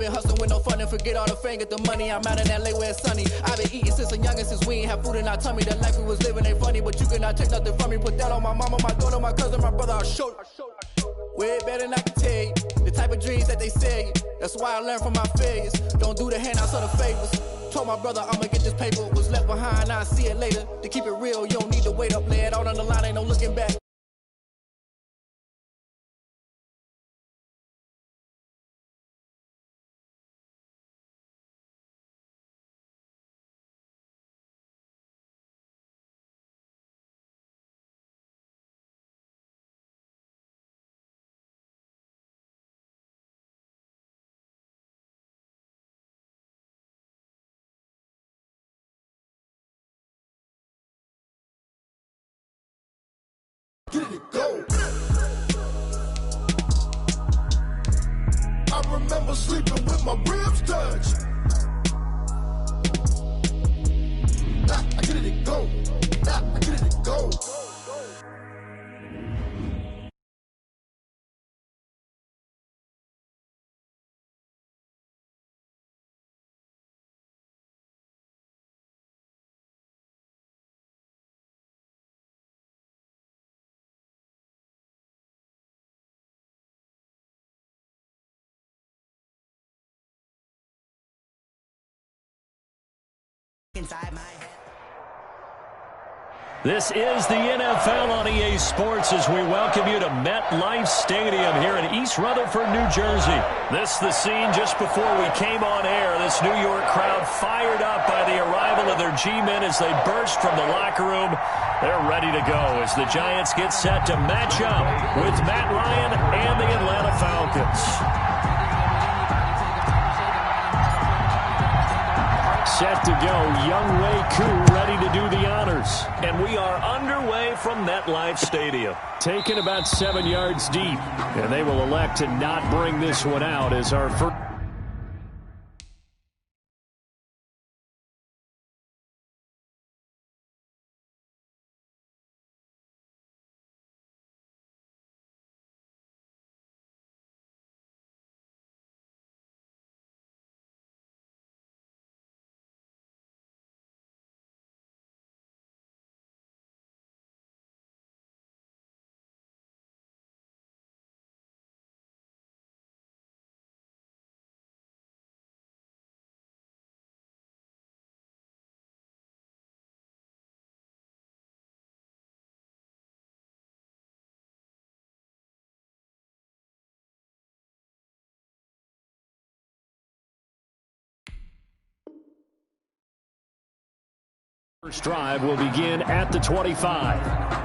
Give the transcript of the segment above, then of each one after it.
Been hustling with no fun and forget all the fame, get the money. I'm out in LA where it's sunny. I've been eating since I'm young and since we ain't have food in our tummy. The life we was living ain't funny, but you cannot take nothing from me. Put that on my mama, my daughter, my cousin, my brother. I'll show you. Way better than I can tell you. The type of dreams that they sell you. That's why I learned from my failures. Don't do the handouts or the favors. Told my brother I'ma get this paper. Was left behind, I'll see it later. To keep it real, you don't need to wait up. Lay it out on the line, ain't no looking back. Get it, go. I remember sleeping with my ribs touched. I get it, go. I get it, go. Inside my head. This is the NFL on EA Sports as we welcome you to MetLife Stadium here in East Rutherford, New Jersey. This the scene just before we came on air. This New York crowd fired up by the arrival of their G-men as they burst from the locker room. They're ready to go as the Giants get set to match up with Matt Ryan and the Atlanta Falcons. Set to go, Young Wei Koo ready to do the honors. And we are underway from MetLife Stadium. Taken about 7 yards deep. And they will elect to not bring this one out as our first. First drive will begin at the 25.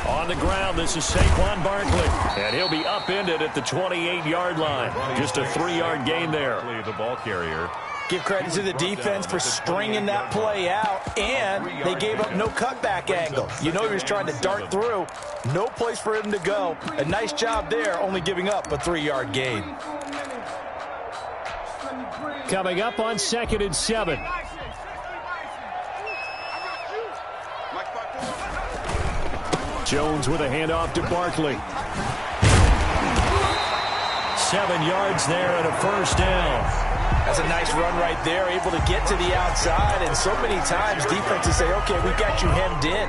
On the ground, this is Saquon Barkley, and he'll be upended at the 28-yard line. Just a 3-yard gain there. The ball carrier. Give credit to the defense for stringing that play out, and they gave up no cutback angle. You know he was trying to dart through. No place for him to go. A nice job there, only giving up a 3-yard gain. Coming up on 2nd and 7. Jones with a handoff to Barkley. 7 yards there and a first down. That's a nice run right there, able to get to the outside. And so many times defenses say, okay, we got you hemmed in.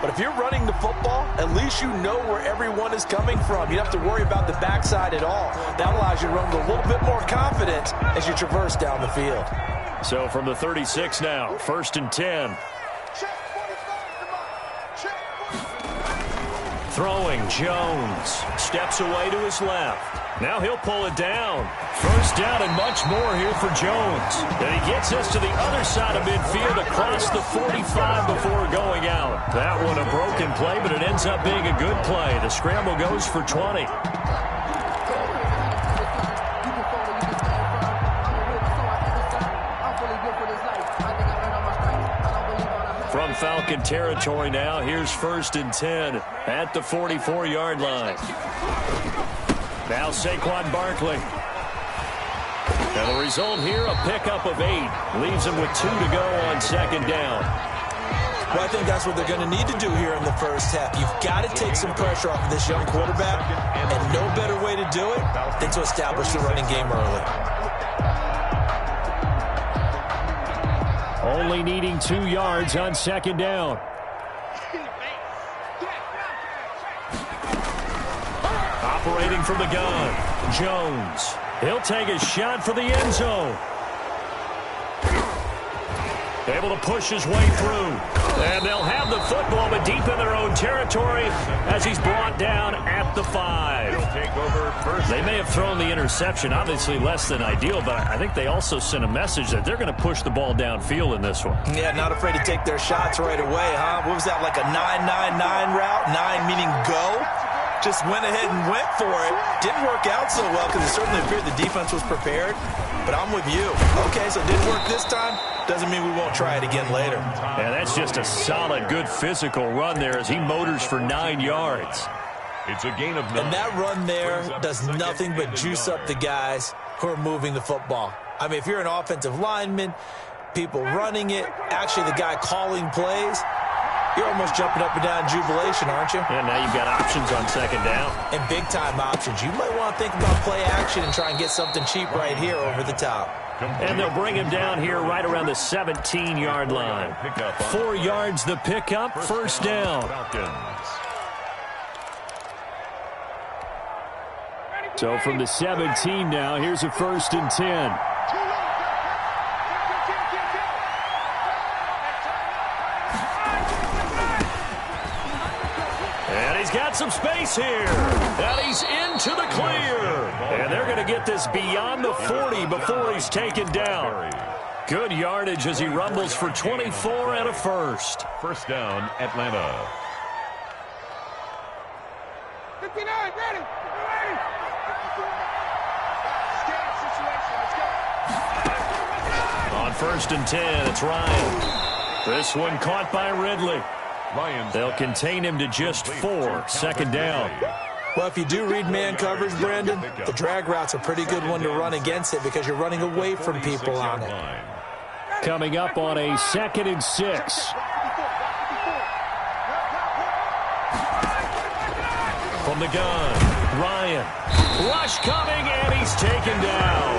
But if you're running the football, at least you know where everyone is coming from. You don't have to worry about the backside at all. That allows you to run with a little bit more confidence as you traverse down the field. So from the 36 now, 1st and 10. Throwing, Jones steps away to his left. Now he'll pull it down. First down and much more here for Jones. And he gets us to the other side of midfield across the 45 before going out. That one a broken play, but it ends up being a good play. The scramble goes for 20. from Falcon territory now. Here's 1st and 10 at the 44-yard line. Now Saquon Barkley. And the result here, a pickup of 8. Leaves him with 2 to go on 2nd down. Well, I think that's what they're going to need to do here in the first half. You've got to take some pressure off of this young quarterback, and no better way to do it than to establish the running game early. Only needing 2 yards on 2nd down. Operating from the gun, Jones. He'll take a shot for the end zone. Able to push his way through. And they'll have the football, but deep in their own territory as he's brought down at the 5. They may have thrown the interception, obviously less than ideal, but I think they also sent a message that they're going to push the ball downfield in this one. Yeah, not afraid to take their shots right away, huh? What was that, like a 9-9-9 route? 9 meaning go? Just went ahead and went for it. Didn't work out so well because it certainly appeared the defense was prepared. But I'm with you. Okay, so it didn't work this time. Doesn't mean we won't try it again later. Yeah, that's just a solid, good physical run there as he motors for 9 yards. It's a gain of 9. And that run there does nothing but juice up the guys who are moving the football. I mean, if you're an offensive lineman, people running it, actually the guy calling plays, you're almost jumping up and down in jubilation, aren't you? And now you've got options on 2nd down. And big-time options. You might want to think about play action and try and get something cheap right here over the top. And they'll bring him down here right around the 17-yard line. 4 yards the pickup, 1st down. So from the 17 now, here's a 1st and 10. Got some space here, and he's into the clear. And they're going to get this beyond the 40 before he's taken down. Good yardage as he rumbles for 24 and a 1st. 1st down, Atlanta. 59, ready. On 1st and 10, it's Ryan. This one caught by Ridley. They'll contain him to just 4, 2nd down. Well, if you do read man coverage, Brandon, the drag route's a pretty good one to run against it because you're running away from people on it. Coming up on a 2nd and 6. From the gun, Ryan. Rush coming, and he's taken down.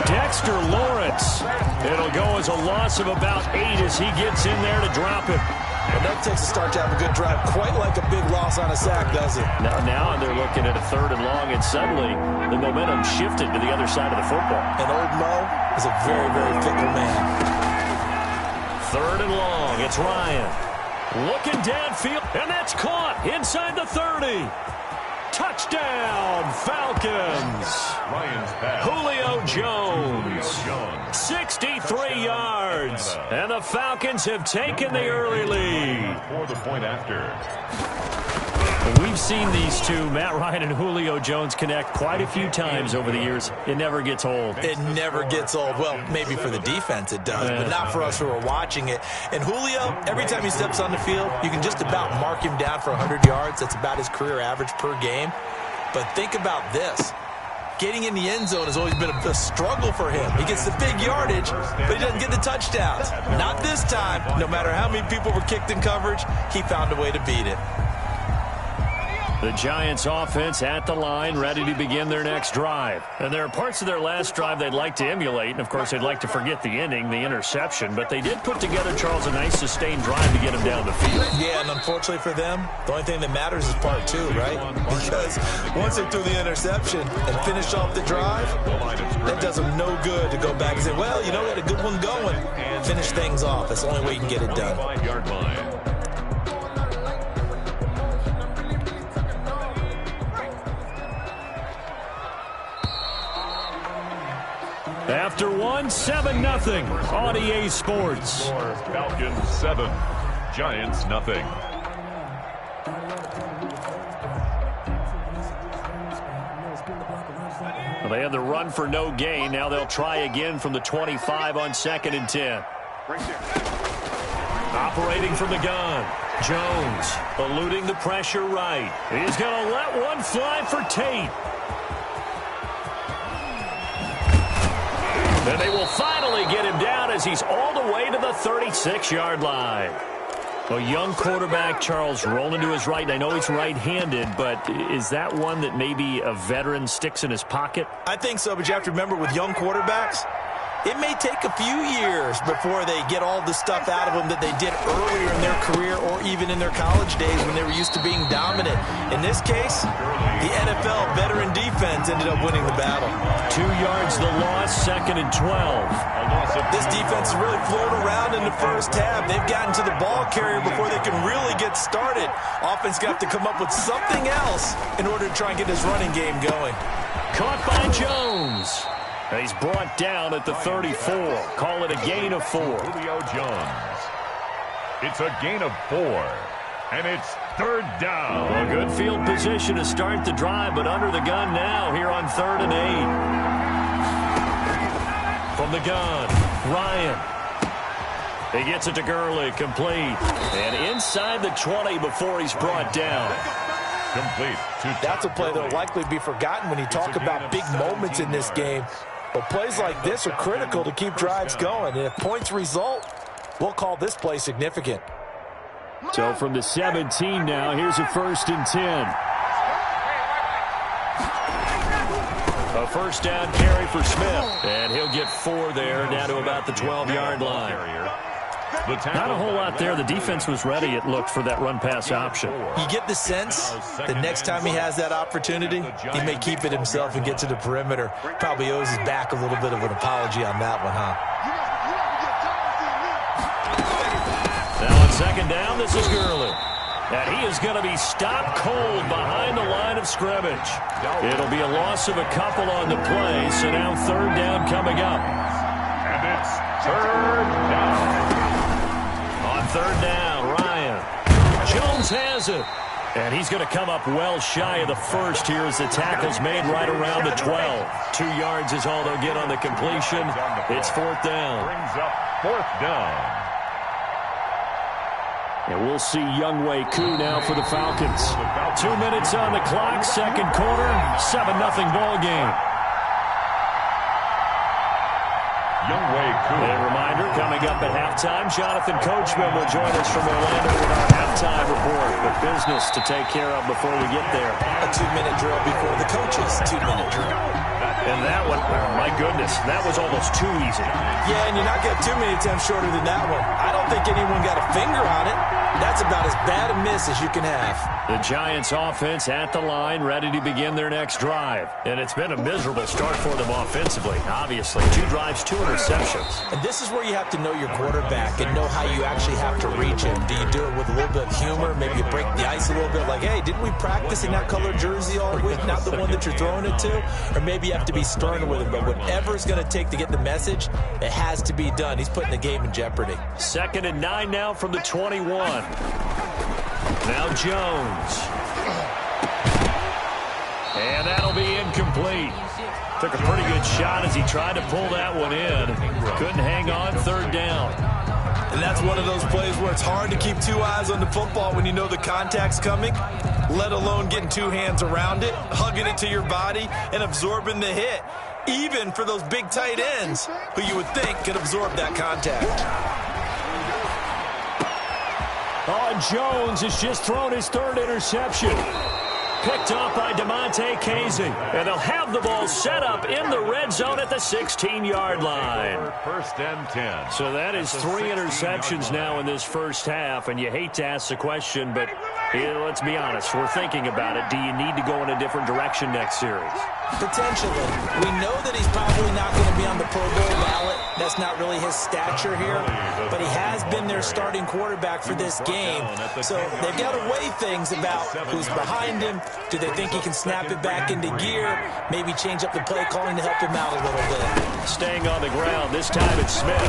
Dexter Lawrence. It'll go as a loss of about 8 as he gets in there to drop him. Well, that takes a start to have a good drive, quite like a big loss on a sack, does it? Now they're looking at a 3rd and long, and suddenly the momentum shifted to the other side of the football. And old Mo is a very, very fickle man. 3rd and long, it's Ryan. Looking downfield, and that's caught inside the 30. Touchdown, Falcons. Julio Jones, 63 yards. And the Falcons have taken the early lead. For the point after. We've seen these two, Matt Ryan and Julio Jones, connect quite a few times over the years. It never gets old. It never gets old. Well, maybe for the defense it does, but not for us who are watching it. And Julio, every time he steps on the field, you can just about mark him down for 100 yards. That's about his career average per game. But think about this. Getting in the end zone has always been a struggle for him. He gets the big yardage, but he doesn't get the touchdowns. Not this time. No matter how many people were kicked in coverage, he found a way to beat it. The Giants offense at the line, ready to begin their next drive. And there are parts of their last drive they'd like to emulate, and of course they'd like to forget the ending, the interception, but they did put together, Charles, a nice sustained drive to get him down the field. Yeah, and unfortunately for them, the only thing that matters is part 2, right? Because once they threw the interception and finished off the drive, that does them no good to go back and say, well, you know, we had a good one going. Finish things off. That's the only way you can get it done. 5-yard line. After 7-0 on EA Sports. Falcons 7, Giants nothing. Well, they had the run for no gain. Now they'll try again from the 25 on 2nd and 10. Operating from the gun. Jones eluding the pressure right. He's going to let one fly for Tate. And they will finally get him down as he's all the way to the 36-yard line. A young quarterback, Charles, rolling to his right. I know he's right-handed, but is that one that maybe a veteran sticks in his pocket? I think so, but you have to remember with young quarterbacks, it may take a few years before they get all the stuff out of them that they did earlier in their career or even in their college days when they were used to being dominant. In this case, the NFL veteran defense ended up winning the battle. 2 yards the loss, 2nd and 12. This defense has really floated around in the first half. They've gotten to the ball carrier before they can really get started. Offense got to come up with something else in order to try and get this running game going. Caught by Jones. He's brought down at the 34. Call it a gain of 4. Julio Jones. It's a gain of 4. And it's 3rd down. Well, good field position to start the drive, but under the gun now here on 3rd and 8. From the gun, Ryan. He gets it to Gurley, complete. And inside the 20 before he's brought down. Complete. That's a play that will likely be forgotten when you talk about big moments in this game. But plays like this are critical to keep drives going. And if points result, we'll call this play significant. So from the 17 now, here's a 1st and 10. A 1st down carry for Smith. And he'll get 4 there, down to about the 12-yard line. Not a whole lot there. The defense was ready, it looked, for that run-pass option. You get the sense the next time he has that opportunity, he may keep it himself and get to the perimeter. Probably owes his back a little bit of an apology on that one, huh? Now on 2nd down, this is Gurley. And he is going to be stopped cold behind the line of scrimmage. It'll be a loss of a couple on the play, so now 3rd down coming up. And it's 3rd down. 3rd down, Ryan. Jones has it. And he's going to come up well shy of the 1st here as the tackle's made right around the 12. 2 yards is all they'll get on the completion. It's 4th down. Brings up 4th down. And we'll see Younghoe Koo now for the Falcons. 2 minutes on the clock, 2nd quarter, 7-0 ball game. Younghoe Koo. A reminder, coming up at halftime, Jonathan Coachman will join us from Orlando with our halftime report. But business to take care of before we get there. A 2-minute drill before the coaches' 2-minute drill. And that one, oh my goodness, that was almost too easy. Yeah, and you're not getting too many attempts shorter than that one. I don't think anyone got a finger on it. That's about as bad a miss as you can have. The Giants offense at the line, ready to begin their next drive. And it's been a miserable start for them offensively, obviously. 2 drives, 2 interceptions. And this is where you have to know your quarterback and know how you actually have to reach him. Do you do it with a little bit of humor? Maybe you break the ice a little bit like, hey, didn't we practice in that colored jersey all week, not the one that you're throwing it to? Or maybe you have to be stern with him. But whatever it's going to take to get the message, it has to be done. He's putting the game in jeopardy. 2nd and 9 now from the 21. Now Jones. And that'll be incomplete. Took a pretty good shot as he tried to pull that one in. Couldn't hang on, 3rd down. And that's one of those plays where it's hard to keep 2 eyes on the football when you know the contact's coming, let alone getting 2 hands around it, hugging it to your body, and absorbing the hit. Even for those big tight ends who you would think could absorb that contact. Oh, Jones has just thrown his 3rd interception. Picked up by DeMonte Casey. And they'll have the ball set up in the red zone at the 16-yard line. 1st and 10. So that is 3 interceptions now in this first half. And you hate to ask the question, but let's be honest. We're thinking about it. Do you need to go in a different direction next series? Potentially. We know that he's probably not going to be on the Pro Bowl ballot. That's not really his stature here. But he has been their starting quarterback for this game. So they've got to weigh things about who's behind him. Do they think he can snap it back into gear? Maybe change up the play calling to help him out a little bit. Staying on the ground. This time it's Smith.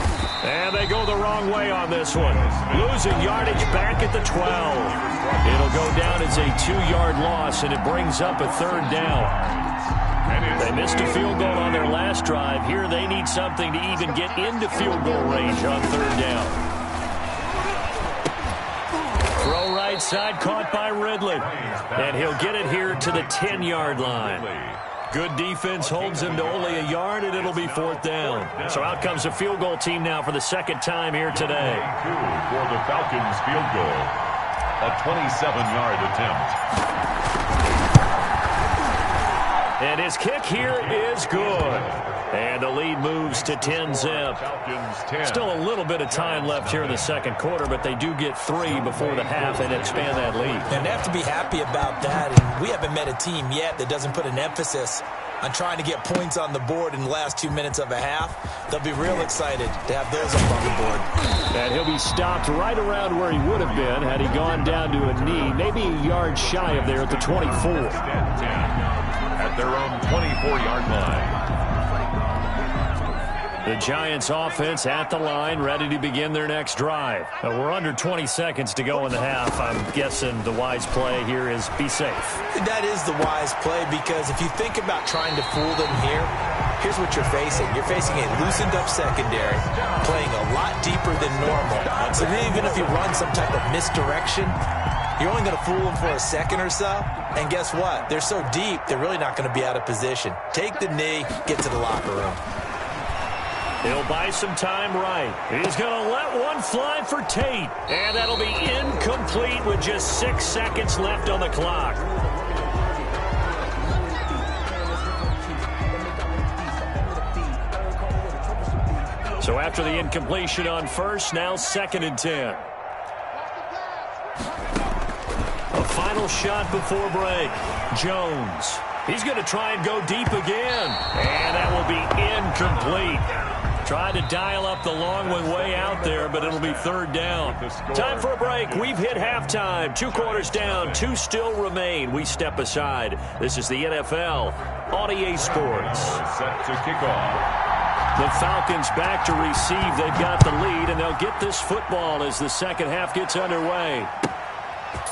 And they go the wrong way on this one. Losing yardage back at the 12. It'll go down as a 2-yard loss, and it brings up a 3rd down. They missed a field goal on their last drive. Here they need something to even get into field goal range on 3rd down. outside, caught by Ridley. And he'll get it here to the 10-yard line. Good defense holds him to only a yard, and it'll be 4th down. So out comes the field goal team now for the second time here today. For the Falcons field goal, a 27-yard attempt. And his kick here is good. And the lead moves to 10-zip. Still a little bit of time left here in the second quarter, but they do get 3 before the half and expand that lead. And they have to be happy about that. And we haven't met a team yet that doesn't put an emphasis on trying to get points on the board in the last 2 minutes of a half. They'll be real excited to have those up on the board. And he'll be stopped right around where he would have been had he gone down to a knee, maybe a yard shy of there at the 24. At their own 24-yard line. The Giants offense at the line, ready to begin their next drive. We're under 20 seconds to go in the half. I'm guessing the wise play here is be safe. That is the wise play, because if you think about trying to fool them here, here's what you're facing. You're facing a loosened up secondary, playing a lot deeper than normal. So even if you run some type of misdirection, you're only going to fool them for a second or so. And guess what? They're so deep, they're really not going to be out of position. Take the knee, get to the locker room. He'll buy some time right. He's going to let one fly for Tate. And that'll be incomplete with just 6 seconds left on the clock. So after the incompletion on first, now 2nd and 10. A final shot before break. Jones. He's going to try and go deep again. And that will be incomplete. Tried to dial up the long one way out there, but it'll be 3rd down. Time for a break. We've hit halftime. 2 quarters down. 2 still remain. We step aside. This is the NFL on EA Sports. Set to kick off. The Falcons back to receive. They've got the lead, and they'll get this football as the second half gets underway.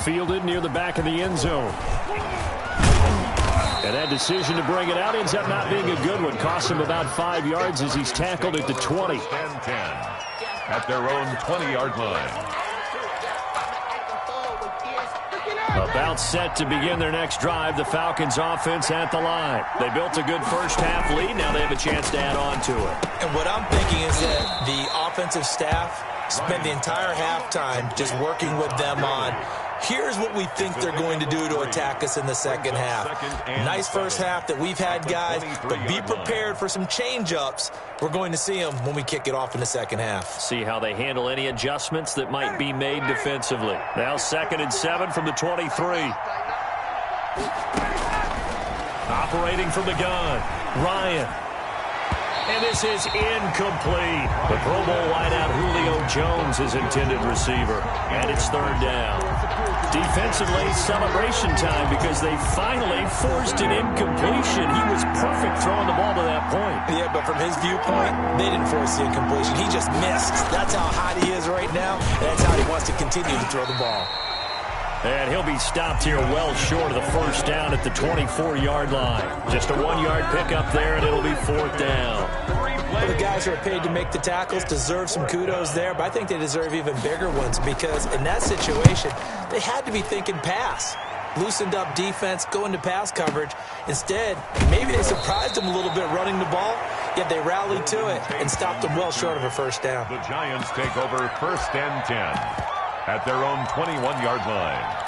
Fielded near the back of the end zone. And that decision to bring it out ends up not being a good one. Costs him about 5 yards as he's tackled at the 20. 10-10 at their own 20-yard line. About set to begin their next drive. The Falcons offense at the line. They built a good first half lead. Now they have a chance to add on to it. And what I'm thinking is that the offensive staff spent the entire halftime just working with them on, here's what we think they're going to do to attack us in the second half. Nice first half that we've had, guys, but be prepared for some change-ups. We're going to see them when we kick it off in the second half. See how they handle any adjustments that might be made defensively. Now 2nd and 7 from the 23. Operating from the gun, Ryan. And this is incomplete. The Pro Bowl wideout Julio Jones is intended receiver. And it's 3rd down. Defensively, celebration time because they finally forced an incompletion. He was perfect throwing the ball to that point. Yeah, but from his viewpoint, they didn't force the incompletion. He just missed. That's how hot he is right now, and that's how he wants to continue to throw the ball. And he'll be stopped here well short of the 1st down at the 24-yard line. Just a 1-yard pickup there, and it'll be 4th down. Well, the guys who are paid to make the tackles deserve some kudos there, but I think they deserve even bigger ones because in that situation, they had to be thinking pass. Loosened up defense, going to pass coverage. Instead, maybe they surprised them a little bit running the ball, yet they rallied to it and stopped them well short of a 1st down. The Giants take over 1st and 10. At their own 21-yard line.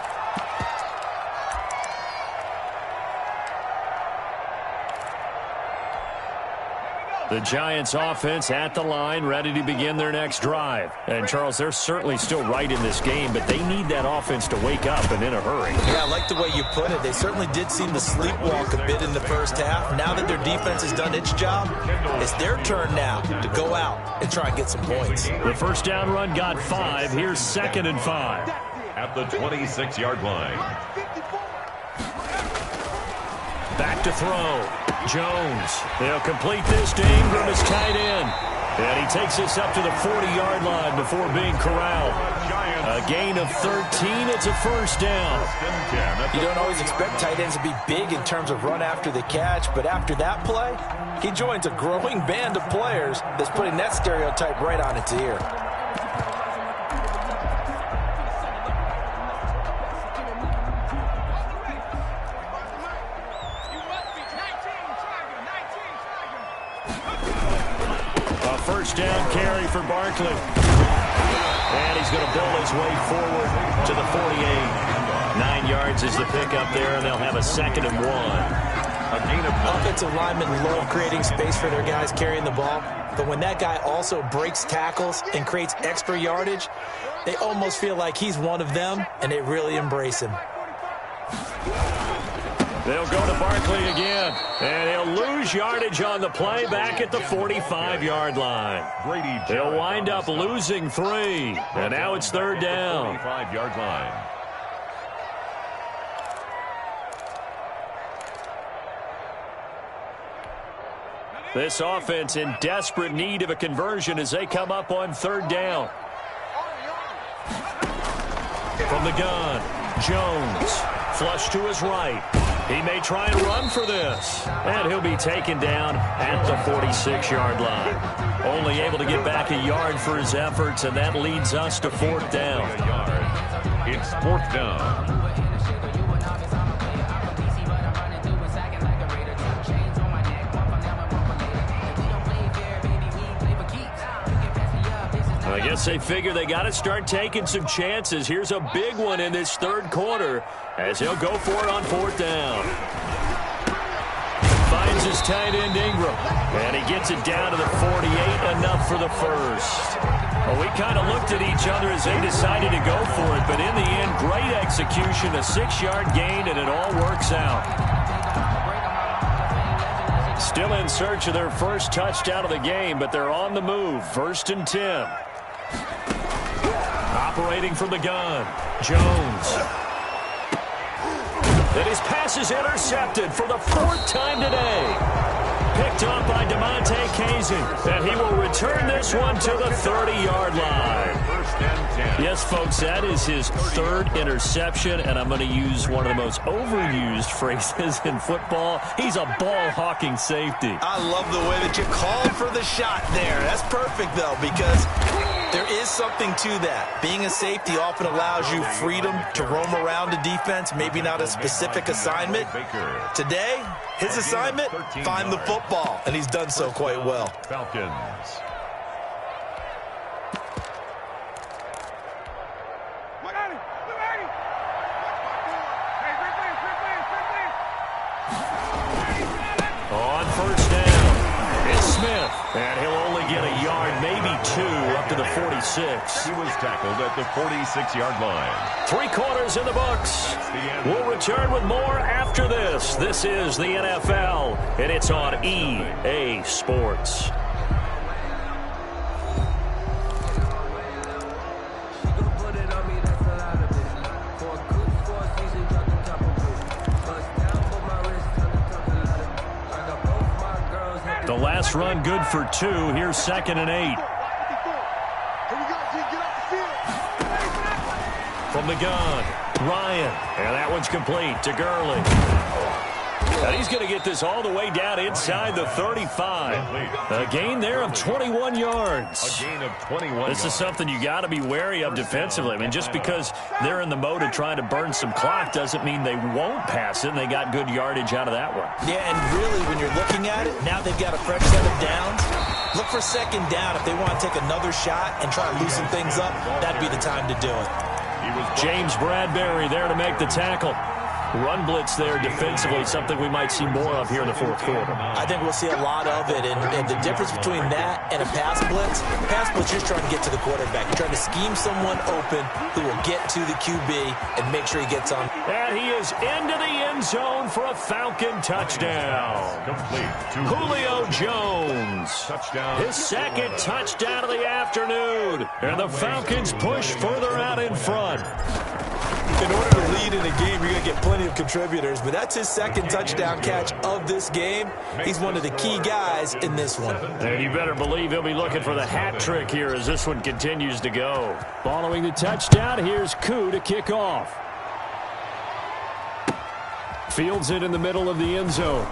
The Giants offense at the line, ready to begin their next drive. And, Charles, they're certainly still right in this game, but they need that offense to wake up and in a hurry. Yeah, I like the way you put it. They certainly did seem to sleepwalk a bit in the first half. Now that their defense has done its job, it's their turn now to go out and try and get some points. The 1st down run got 5. Here's 2nd and 5. At the 26-yard line. Back to throw. Jones. They'll complete this to Ingram as tight end. And he takes this up to the 40-yard line before being corralled. A gain of 13. It's a 1st down. You don't always expect tight ends to be big in terms of run after the catch, but after that play, he joins a growing band of players that's putting that stereotype right on its ear. First down carry for Barkley. And he's going to bowl his way forward to the 48. 9 yards is the pickup there, and they'll have a 2nd and 1. Offensive linemen love creating space for their guys carrying the ball, but when that guy also breaks tackles and creates extra yardage, they almost feel like he's one of them, and they really embrace him. They'll go to Barkley again, and he'll lose yardage on the play back at the 45-yard line. They'll wind up losing 3, and now it's 3rd down. 45-yard line. This offense in desperate need of a conversion as they come up on 3rd down. From the gun, Jones, flush to his right. He may try and run for this, and he'll be taken down at the 46-yard line. Only able to get back a yard for his efforts, and that leads us to 4th down. It's 4th down. I guess they figure they got to start taking some chances. Here's a big one in this 3rd quarter as he'll go for it on 4th down. Finds his tight end Ingram, and he gets it down to the 48, enough for the first. Well, we kind of looked at each other as they decided to go for it, but in the end, great execution, a 6-yard gain, and it all works out. Still in search of their first touchdown of the game, but they're on the move. 1st and 10. Operating from the gun, Jones. And his pass is intercepted for the 4th time today. Picked up by DeMonte Kazin, and he will return this one to the 30-yard line. 1st and 10. Yes, folks, that is his 3rd interception, and I'm going to use one of the most overused phrases in football. He's a ball-hawking safety. I love the way that you called for the shot there. That's perfect, though, because there is something to that. Being a safety often allows you freedom to roam around the defense, maybe not a specific assignment. Today, his assignment, find the football, and he's done so quite well. Falcons. On 1st down, it's Smith, and he'll only get a yard, maybe 2, up to the 46. He was tackled at the 46-yard line. 3 quarters in the books. We'll return with more after this. This is the NFL, and it's on EA Sports. The last run good for 2. Here's 2nd and 8. From the gun, Ryan. And that one's complete to Gurley. And he's going to get this all the way down inside the 35. A gain there of 21 yards. A gain of 21 This is something you got to be wary of defensively. I mean, just because they're in the mode of trying to burn some clock doesn't mean they won't pass it. And they got good yardage out of that one. Yeah, and really, when you're looking at it, now they've got a fresh set of downs. Look for 2nd down. If they want to take another shot and try to loosen things up, that'd be the time to do it. James Bradbury there to make the tackle. Run blitz there defensively, something we might see more of here in the 4th quarter. I think we'll see a lot of it, and the difference between that and a pass blitz, you're just trying to get to the quarterback. You're trying to scheme someone open who will get to the QB and make sure he gets on. And he is into the end zone for a Falcon touchdown. Complete. Julio Jones. Touchdown. His 2nd touchdown of the afternoon. And the Falcons push further out in front. In order to lead in a game, you're going to get plenty of contributors, but that's his 2nd touchdown catch of this game. He's one of the key guys in this one. And you better believe he'll be looking for the hat trick here as this one continues to go. Following the touchdown, here's Koo to kick off. Fields it in the middle of the end zone.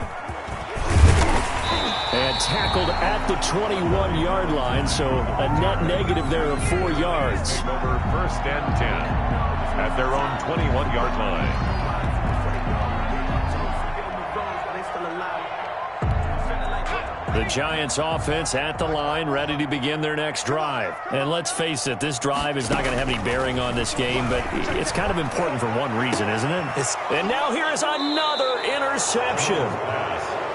And tackled at the 21-yard line, so a net negative there of 4 yards. Over 1st and 10 at their own 21-yard line. The Giants offense at the line, ready to begin their next drive. And let's face it, this drive is not going to have any bearing on this game, but it's kind of important for one reason, isn't it? And now here is another interception.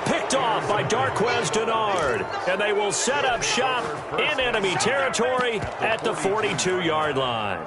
Picked off by Darquez Denard. And they will set up shop in enemy territory at the 42-yard line.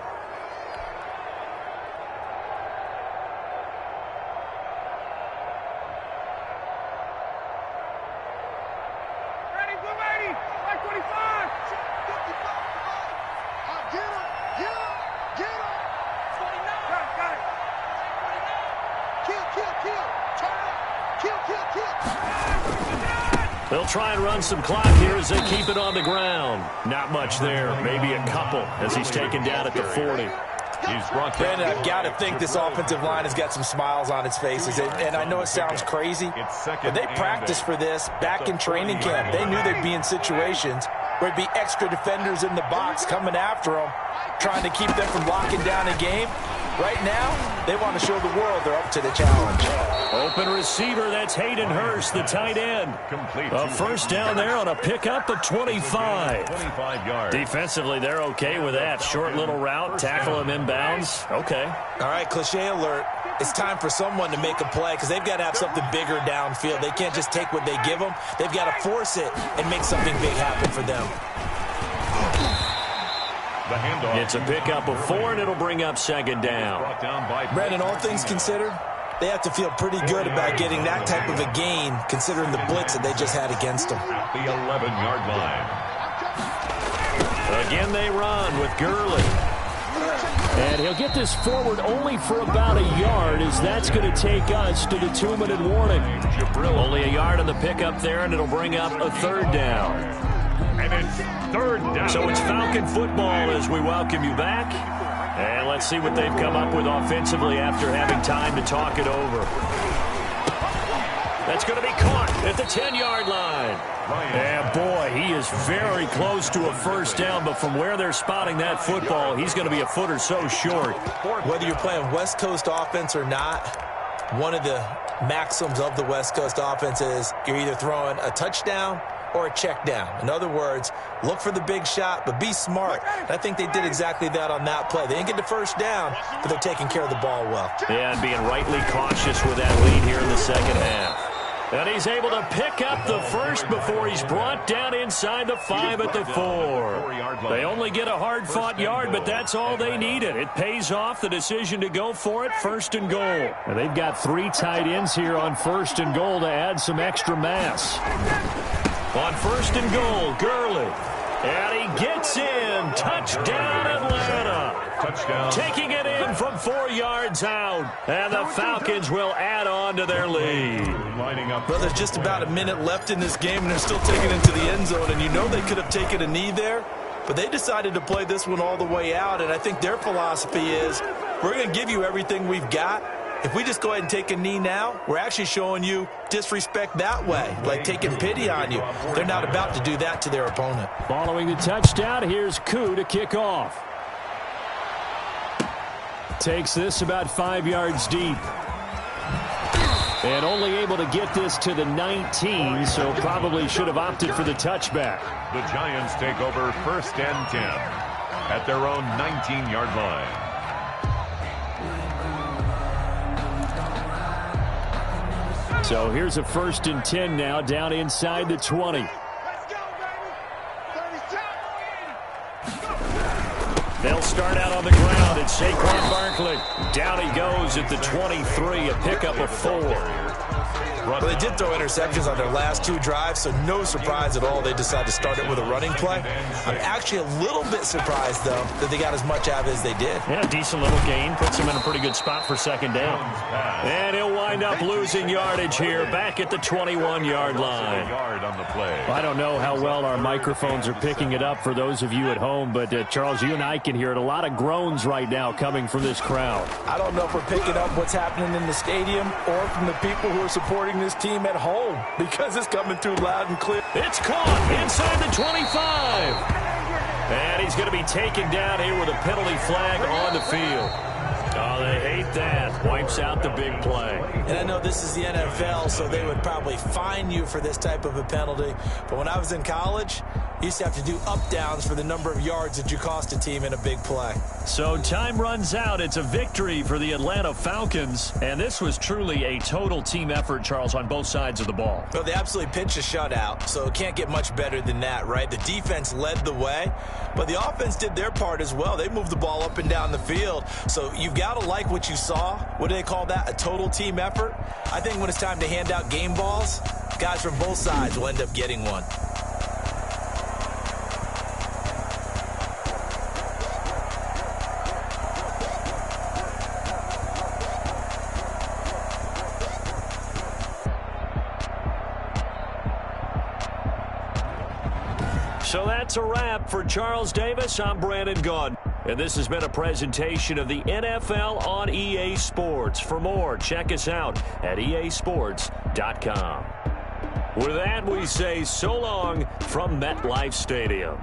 They'll try and run some clock here as they keep it on the ground. Not much there, maybe a couple as he's taken down at the 40. Brandon, I've got to think this offensive line has got some smiles on its faces. And I know it sounds crazy, but they practiced for this back in training camp. They knew they'd be in situations where there'd be extra defenders in the box coming after them, trying to keep them from locking down a game. Right now, they want to show the world they're up to the challenge. Open receiver, that's Hayden Hurst, the tight end. A first down there on a pickup of 25. Defensively, they're okay with that. Short little route, tackle him inbounds. Okay. All right, cliche alert. It's time for someone to make a play because they've got to have something bigger downfield. They can't just take what they give them. They've got to force it and make something big happen for them. It's a pickup of 4, and it'll bring up second down. Brandon, all things considered, they have to feel pretty good about getting that type of a gain, considering the blitz that they just had against them. At the 11-yard line. Again, they run with Gurley. And he'll get this forward only for about a yard, as that's going to take us to the 2-minute warning. Only a yard on the pickup there, and it'll bring up a third down. And it's third down. So it's Falcon football as we welcome you back. And let's see what they've come up with offensively after having time to talk it over. That's going to be caught at the 10-yard line. And boy, he is very close to a first down, but from where they're spotting that football, he's going to be a foot or so short. Whether you're playing West Coast offense or not, one of the maxims of the West Coast offense is you're either throwing a touchdown or a check down. In other words, look for the big shot, but be smart. And I think they did exactly that on that play. They didn't get the first down, but they're taking care of the ball well. Yeah, and being rightly cautious with that lead here in the second half. And he's able to pick up the first before he's brought down inside the 5 at the 4. They only get a hard-fought yard, but that's all they needed. It pays off the decision to go for it, first and goal. And they've got 3 tight ends here on first and goal to add some extra mass. On first and goal, Gurley. And he gets in. Touchdown, Atlanta. Touchdown. Taking it in from 4 yards out. And the Falcons will add on to their lead. Lining up. Well, there's just about a minute left in this game, and they're still taking it to the end zone. And you know they could have taken a knee there, but they decided to play this one all the way out. And I think their philosophy is, we're going to give you everything we've got. If we just go ahead and take a knee now, we're actually showing you disrespect that way, like taking pity on you. They're not about to do that to their opponent. Following the touchdown, here's Koo to kick off. Takes this about 5 yards deep. And only able to get this to the 19, so probably should have opted for the touchback. The Giants take over first and 10 at their own 19-yard line. So here's a first and 10 now, down inside the 20. They'll start out on the ground. It's Saquon Barkley. Down he goes at the 23, a pickup of 4. Well, they did throw interceptions on their last 2 drives, so no surprise at all they decided to start it with a running play. I'm actually a little bit surprised, though, that they got as much out of it as they did. Yeah, decent little gain. Puts him in a pretty good spot for second down. And he'll wind up losing yardage here, back at the 21-yard line. I don't know how well our microphones are picking it up for those of you at home, but Charles, you and I can hear it. A lot of groans right now coming from this crowd. I don't know if we're picking up what's happening in the stadium or from the people who are supporting this team at home, because it's coming through loud and clear. It's caught inside the 25. And he's going to be taken down here with a penalty flag on the field. Oh, they hate that. Wipes out the big play. And I know this is the NFL, so they would probably fine you for this type of a penalty. But when I was in college, you used to have to do up-downs for the number of yards that you cost a team in a big play. So time runs out. It's a victory for the Atlanta Falcons. And this was truly a total team effort, Charles, on both sides of the ball. Well, they absolutely pitched a shutout, so it can't get much better than that, right? The defense led the way, but the offense did their part as well. They moved the ball up and down the field. So you've got to like what you saw. What do they call that? A total team effort? I think when it's time to hand out game balls, guys from both sides will end up getting one. So that's a wrap for Charles Davis. I'm Brandon Gunn. And this has been a presentation of the NFL on EA Sports. For more, check us out at easports.com. With that, we say so long from MetLife Stadium.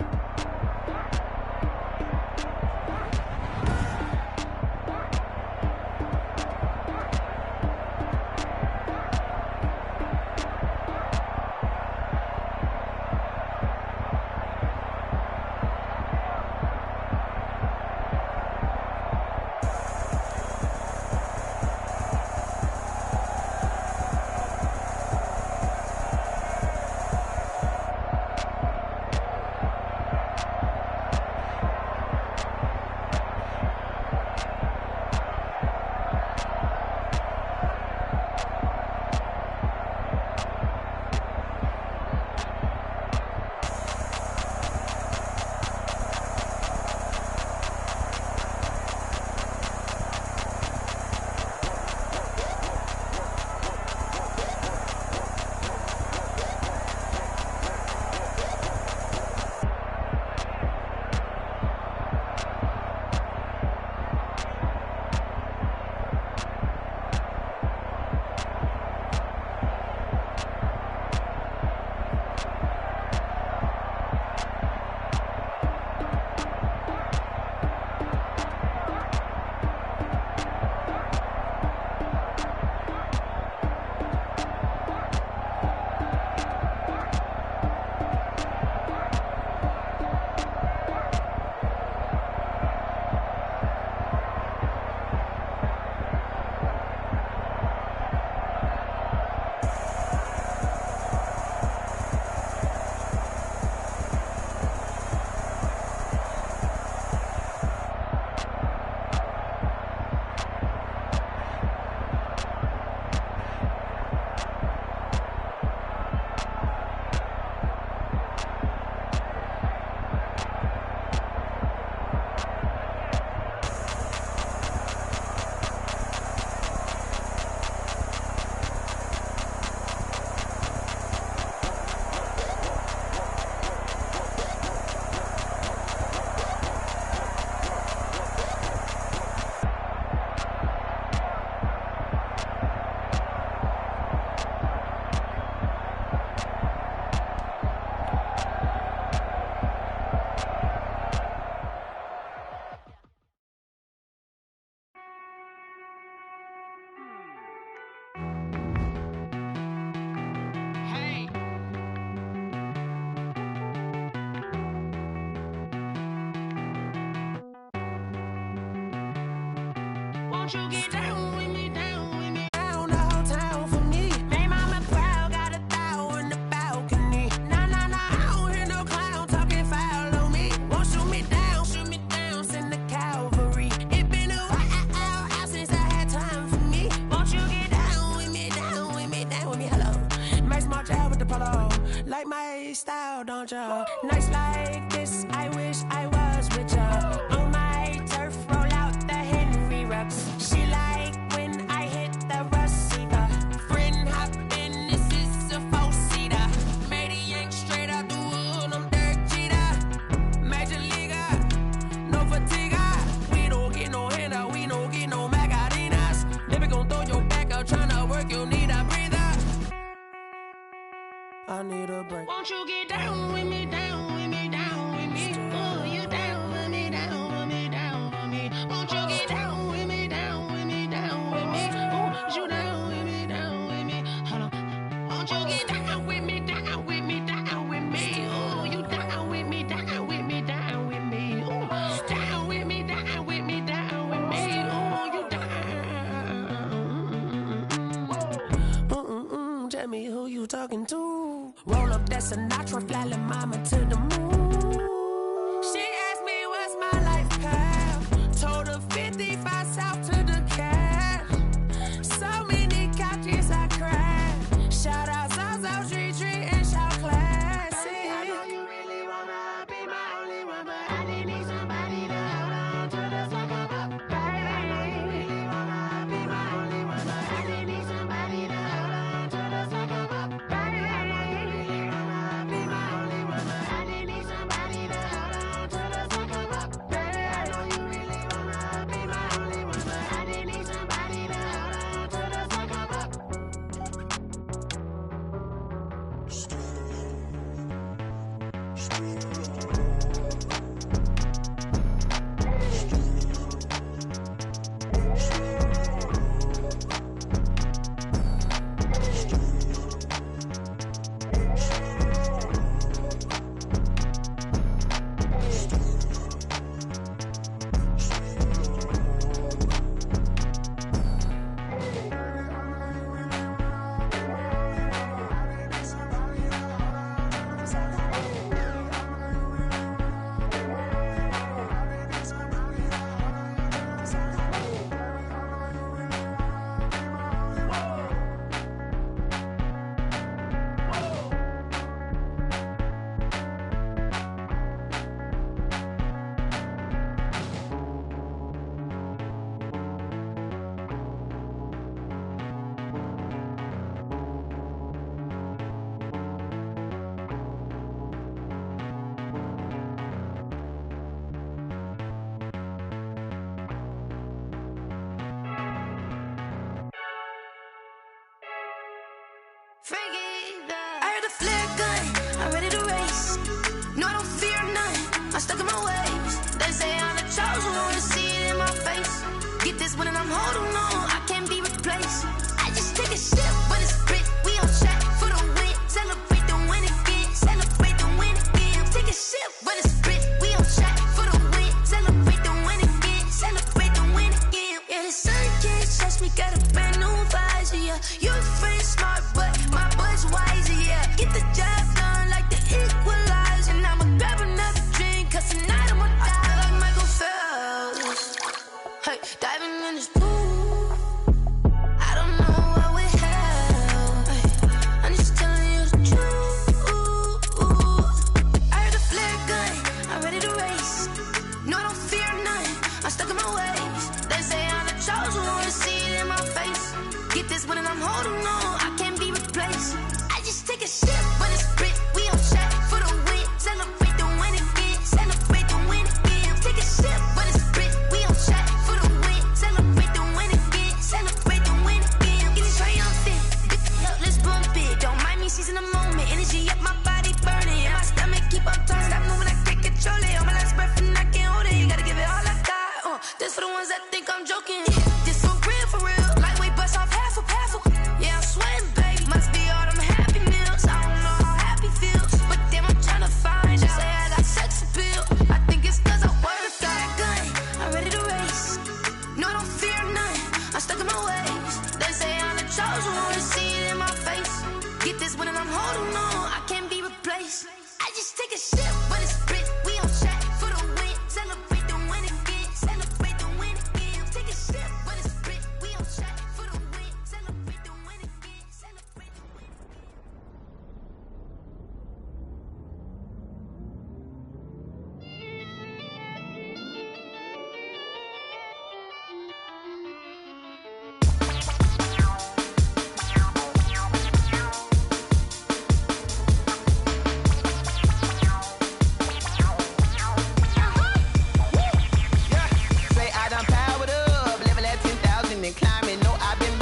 Won't you get down with me, down the whole town for me? Made mama proud, got a thou in the balcony. Nah, I don't hear no clown talking foul on me. Won't shoot me down, send the cavalry. It been a while since I had time for me. Won't you get down with me, hello. Max March out with the polo, like my style, don't ya? Nights like this, I wish I was with ya. On my turf, roll out the Henry Rux. She like when I hit the receiver. Friend hop in, this is a four-seater. Made a yank straight out the wood, I'm Derek Jeter. Major leaguer, no fatigue. We don't get no handout, we don't get no Magarinas. Never gon' throw your back out, tryna work, you need a breather. I need a break. Won't you get down with me, down with me, down with me? Oh, you down with me, down with me, down with me. Won't you get down with me? talking to. Roll up that Sinatra, fly la mama to the moon. She asked me what's my life path. Told her 55 south to the cat. So many couches I cried. Shout out South Street and shout classic. I know you really wanna be my only one, but I didn't need somebody to hold on to the second up. Baby, I know you really wanna be my only one, but I didn't need somebody to hold on to the second up. Baby, I know you really wanna be my only one, but I didn't need somebody to hold on to the second up. Baby, I know you really wanna be my only one, but I didn't need somebody to hold on to the second up. I heard the flare gun, I'm ready to race. No, I don't fear none, I'm stuck in my ways. They say I'm the chosen one, to see it in my face. Get this one and I'm holding on, I can't be replaced. I just take a sip, but it's split, we on track for the win. Celebrate the win again, celebrate the win again. Take a sip, but it's split, we on track for the win. Celebrate the win again, celebrate the win again. Yeah, the sun can't touch me, got a brand new visor, yeah. You're friend smart, but my bud's wiser, yeah. Get the job done like the equalizer. And I'ma grab another drink, cause tonight I'ma die like Michael Phelps. Hey, diving in this pool, I don't know what we have. Hey, I'm just telling you the truth. I heard the flare gun, I'm ready to race. No, I don't fear none, I'm stuck in my ways. They say I'm the chosen one, to see it in my face. Get this one and I'm holding on, I can't be replaced. I just take a sip, but it's split, we on track for the win. Celebrate the win again, celebrate the win again. Take a sip, but it's split, we on track for the win. Celebrate the win again, celebrate the win again. Get it triumphant, look, let's bump it. Don't mind me seizing the moment, energy up my body burning. And my stomach keep on turning, stop moving, I can't control it. On my last breath and I can't hold it, you gotta give it all I got. This for the ones that think I'm joking. This for real, lightweight bust off half a paddle. Yeah, I'm sweating, baby, must be all them happy meals. I don't know how happy feels, but damn, I'm tryna find out. Say I got sex appeal, I think it's cause I work out. Gun, I'm ready to race. No, I don't fear none, I'm stuck in my ways. They say I'm the chosen one, to see it in my face. Get this one and I'm holding on, I can't be replaced. I just take a sip, but it's split, we on track for the win. Celebrate the win again, celebrate the win again. Take a sip, but it's split, we on track for the win. Celebrate the win again, celebrate the win again. Say I done powered up, level at 10,000 and climbing. No, I've been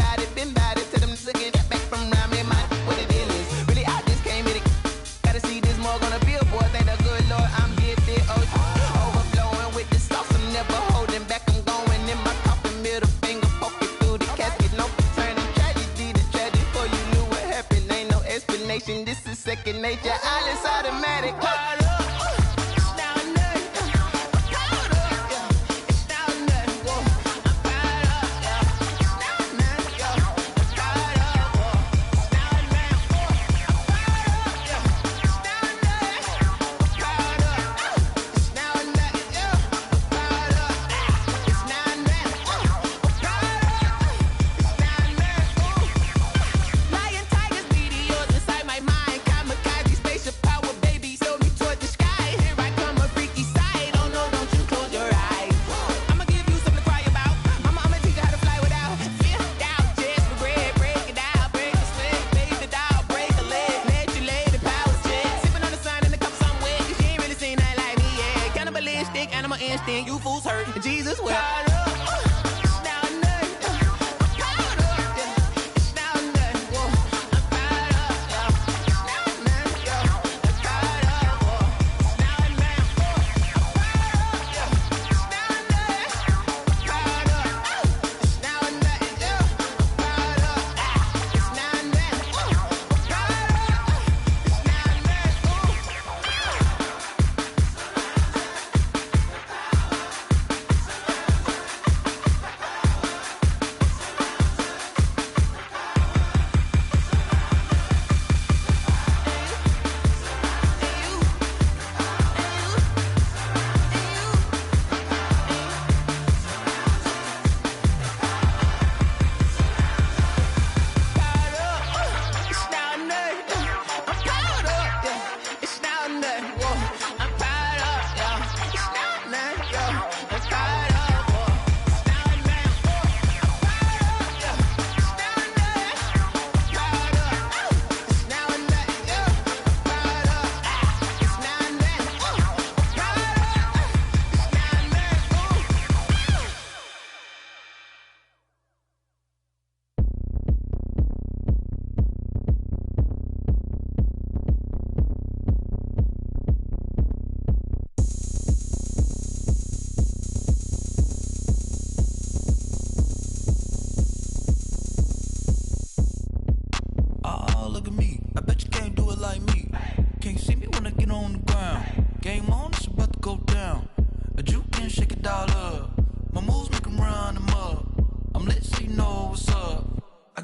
bad it to them looking back from around me. My what the deal is, really I just came here to gotta see this more on a billboard. Thank the good Lord I'm gifted. Oh, overflowing with the sauce, I'm never holding back. I'm going in my coffin, middle finger poking through the casket. No turning tragedy to tragedy. Before you knew what happened, ain't no explanation. This is second nature. All is automatic. Call up.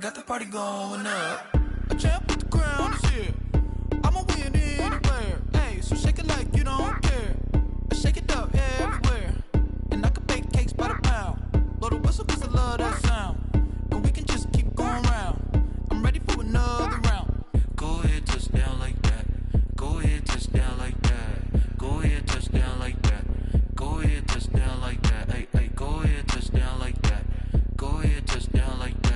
got the party going up. A champ with the crown is here. I'ma win anywhere. Hey, so shake it like you don't care. I shake it up everywhere. And I can bake cakes by the pound. Blow the whistle cause I love that sound. And we can just keep going round. I'm ready for another round. Go ahead, touch down like that. Go ahead, touch down like that. Go ahead, touch down like that. Go ahead, touch down like that. Hey, hey, go ahead, touch down like that. Go ahead, touch down like that.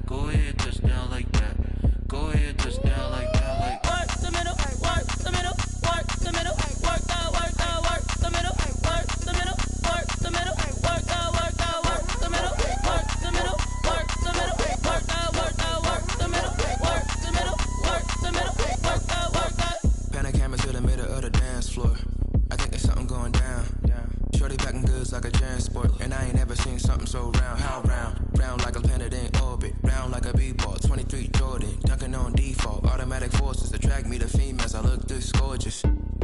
Go ahead, touch down like that. Go ahead, touch down like that. Like work the middle, work the middle, work the middle, work out, work out, work the middle, work the middle, work the middle, work out, work out, work the middle, work the middle, work the middle, work out, work out, work the middle, work the middle, work the middle, work out, work out. Pan a camera to the middle of the dance floor. I think there's something going down. Shorty packing goods like a transport, and I ain't never seen something so round. How round? Round like a planet in orbit, round like a b-ball. 23 Jordan, dunking on default. Automatic forces attract me to females. I look this gorgeous.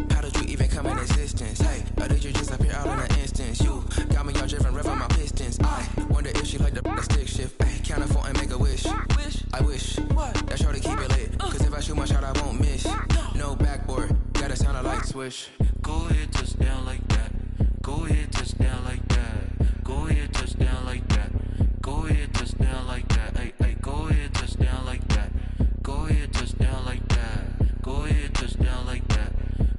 How did you even come in existence? Hey, or did you just appear out in an instance? You got me all driven, revving my pistons. I wonder if she like the stick shift. Hey, count a 4 and make a wish. I wish that shorty keep it lit. Cause if I shoot my shot, I won't miss. No backboard, gotta sound a light switch. Go ahead, touch down like that. Go ahead, touch down like that. Go ahead, touch down like that. Go ahead, touch down like that. Hey, hey, go ahead, touch down like that. Go ahead, touch down like that. Go ahead, touch down like that.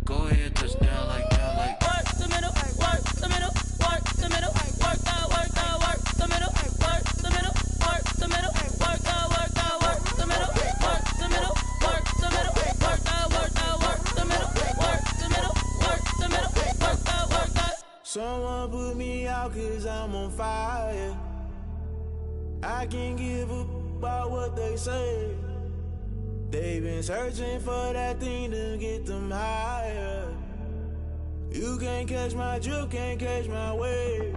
Go ahead, touch down like that. Like work the middle, work the middle, work the middle, work out, work out, work the middle, work the middle, work the middle, work out, work out, work the middle, work the middle, work the middle, work out, work out, work the middle, work the middle, work the middle, work out, work out. Someone put me out cause I'm on fire. I can't give a about what they say. They've been searching for that thing to get them higher. You can't catch my drift, can't catch my wave.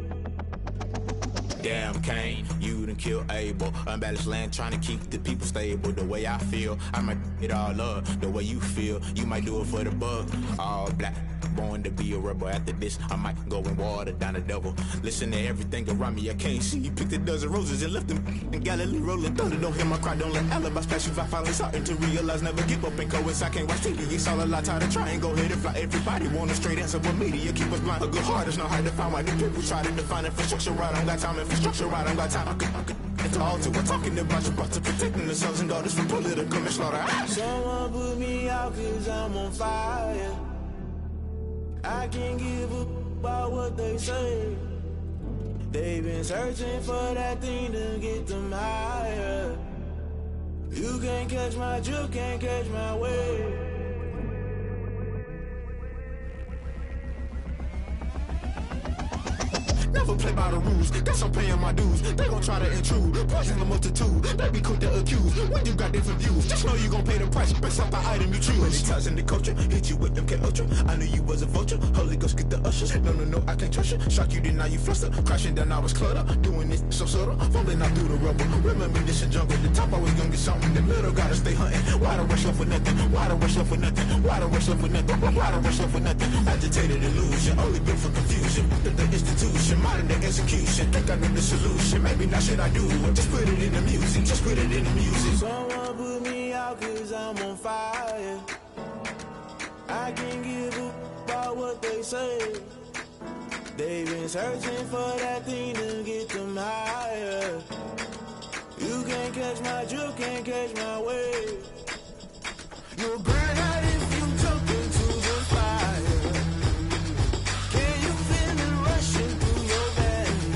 Damn Kane, you done killed Abel. Unbalanced land trying to keep the people stable. The way I feel, I might it all up. The way you feel, you might do it for the bug. All black, born to be a rebel. After this, I might go and water down the devil. Listen to everything around me, I can't see. Picked a dozen roses and left them in Galilee rolling thunder. Don't hear my cry, don't let alibis pass you. I finally starting to realize, never give up and coincide. Can't watch TV, it's all a lot. Tired of trying, go ahead and fly. Everybody want a straight answer, but media keep us blind. A good heart is not hard to find. Why the people try to define infrastructure right? I don't got time, infrastructure right, I don't got time. I could it's all to we're talking about you, about to protecting the sons and daughters from political manslaughter. Someone put me out cause I'm on fire. I can't give a about what they say. They've been searching for that thing to get them higher. You can't catch my drift, can't catch my wave. Never play by the rules, guess I'm paying my dues. They gon' try to intrude, poison the multitude. They be quick to accuse, when you got different views. Just know you gon' pay the price, based off the item you choose. When it ties in the culture, hit you with them K-Ultra. I knew you was a vulture, Holy Ghost get the ushers. No, I can't trust you. Shock you, then now you fluster. Crashing down, I was cluttered. Doing this so subtle, fumbling out through the rubble. Remember this a jungle, the top always gonna get something. The middle gotta stay hunting. Why the rush left with nothing? Why the rush left with nothing? Why the rush left with nothing? Why the rush left with nothing? Agitated illusion, only built for confusion. The institution, modern day execution. Think I know the solution. Maybe not should I do it? Just put it in the music. Just put it in the music. Someone put me out cause I'm on fire. I can't give a about what they say. They've been searching for that thing to get them higher. You can't catch my drift, can't catch my wave. You'll burn out if you jump into the fire. Can you feel it rushing through your veins?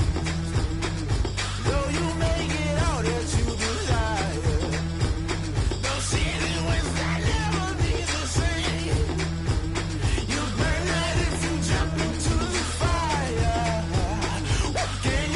Though you may get all that you desire, don't see it when that never be the same. You burn out if you jump into the fire. What can you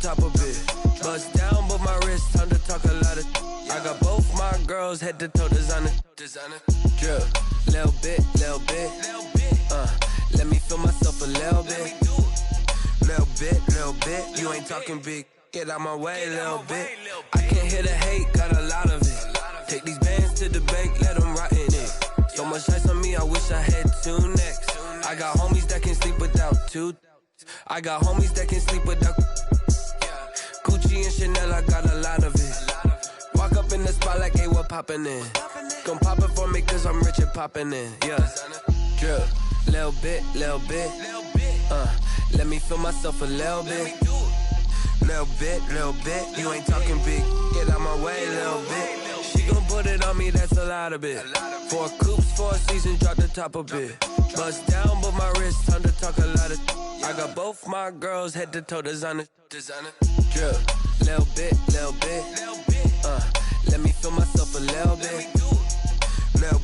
top of it. Bust down, but my wrist, time to talk a lot of. I got both my girls head to toe designer. Drip, little bit. Let me feel myself a little bit. Little bit. You ain't talking big. Get out my way, little bit. I can't hear the hate, got a lot of it. Take these bands to the bank, let them rot in it. So much ice on me, I wish I had two necks. I got homies that can sleep without two. I got homies that can sleep without. Gucci and Chanel, I got a lot of it. Walk up in the spot like, hey, what poppin' in? Gon' pop it for me cause I'm rich and poppin' in, yeah. Drip, little bit. Let me feel myself a little bit. Little bit. You ain't talking big. Get out my way, little bit. She gon' put it on me, that's a lot of it. 4 coops, 4 seasons, drop the top a bit. Bust down, but my wrist, time to talk a lot of. I got both my girls head to toe designer. Drip, little bit. Let me feel myself a little bit. Little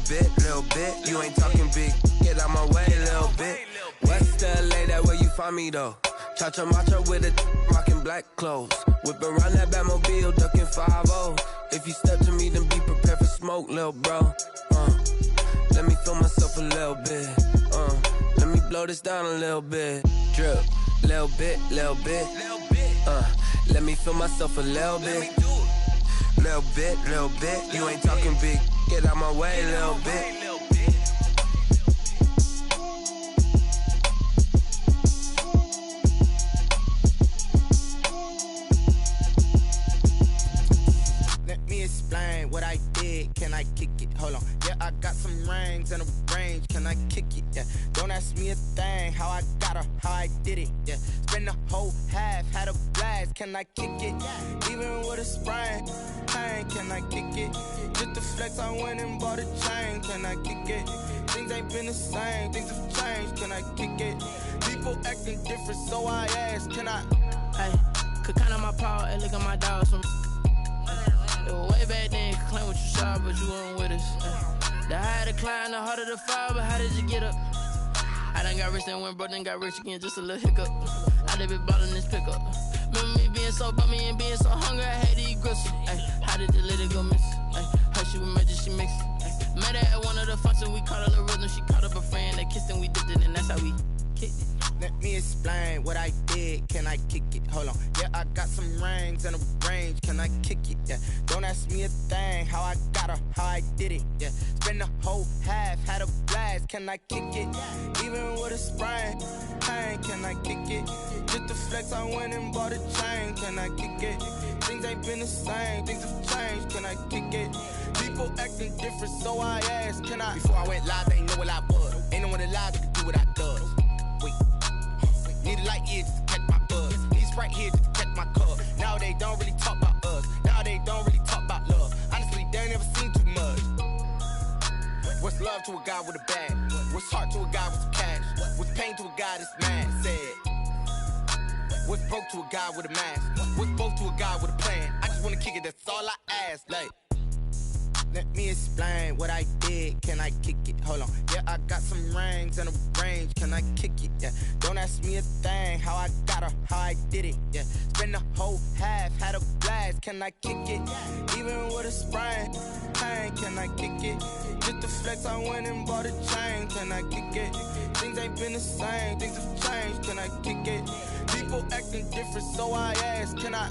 bit. You ain't talking big. Get out my way, little bit. West LA, that where you find me though. Cha-cha matcha with a rockin' black clothes. Whip around that Batmobile, ducking 5-0. If you step to me, then be prepared for smoke, little bro. Let me feel myself a little bit. Let me blow this down a little bit. Drip, little bit. Let me feel myself a little bit. Little bit. You ain't talking big. Get out my way, little bit. Explain what I did, can I kick it? Hold on, yeah, I got some rings and a range, can I kick it? Yeah, don't ask me a thing, how I got her, how I did it, yeah. Spend the whole half, had a blast, can I kick it? Even with a sprain, pain, can I kick it? Just to flex, I went and bought a chain, can I kick it? Things ain't been the same, things have changed, can I kick it? People acting different, so I ask, can I? Hey, could count on my power, and look at my dogs from. Way back then, could claim what you saw, but you weren't with us. The higher the climb, the harder the fall, but how did you get up? I done got rich and went broke, then got rich again, just a little hiccup. I done been ballin' this pickup. Remember me being so bummy and being so hungry, I had to eat gristle. How did the lady go miss? Her she was magic, she mixed. Met her at one of the functions, we caught her the rhythm, she caught up a friend, they kissed and we dipped it, and that's how we kicked it. Let me explain what I did, can I kick it? Hold on, yeah, I got some rings and a range, can I kick it? Yeah, don't ask me a thing, how I got her, how I did it? Yeah, spend the whole half, had a blast, can I kick it? Even with a sprain, pain, can I kick it? Just to flex, I went and bought a chain, can I kick it? Things ain't been the same, things have changed, can I kick it? People acting different, so I ask, can I? Before I went live, they ain't know what I was. Ain't no one alive that could do what I does. Wait. Need a light here just to catch my buzz. Need Sprite here just to catch my cup. Now they don't really talk about us. Now they don't really talk about love. Honestly, they ain't never seen too much. What's love to a guy with a bag? What's heart to a guy with some cash? What's pain to a guy that's mad? Said. What's broke to a guy with a mask? What's both to a guy with a plan? I just wanna kick it, that's all I ask. Like. Let me explain what I did, can I kick it? Hold on, yeah, I got some rings and a range, can I kick it? Yeah, don't ask me a thing, how I got her, how I did it? Yeah, spend the whole half, had a blast, can I kick it? Even with a sprain, pain, can I kick it? Just to flex, I went and bought a chain, can I kick it? Things ain't been the same, things have changed, can I kick it? People acting different, so I ask, can I?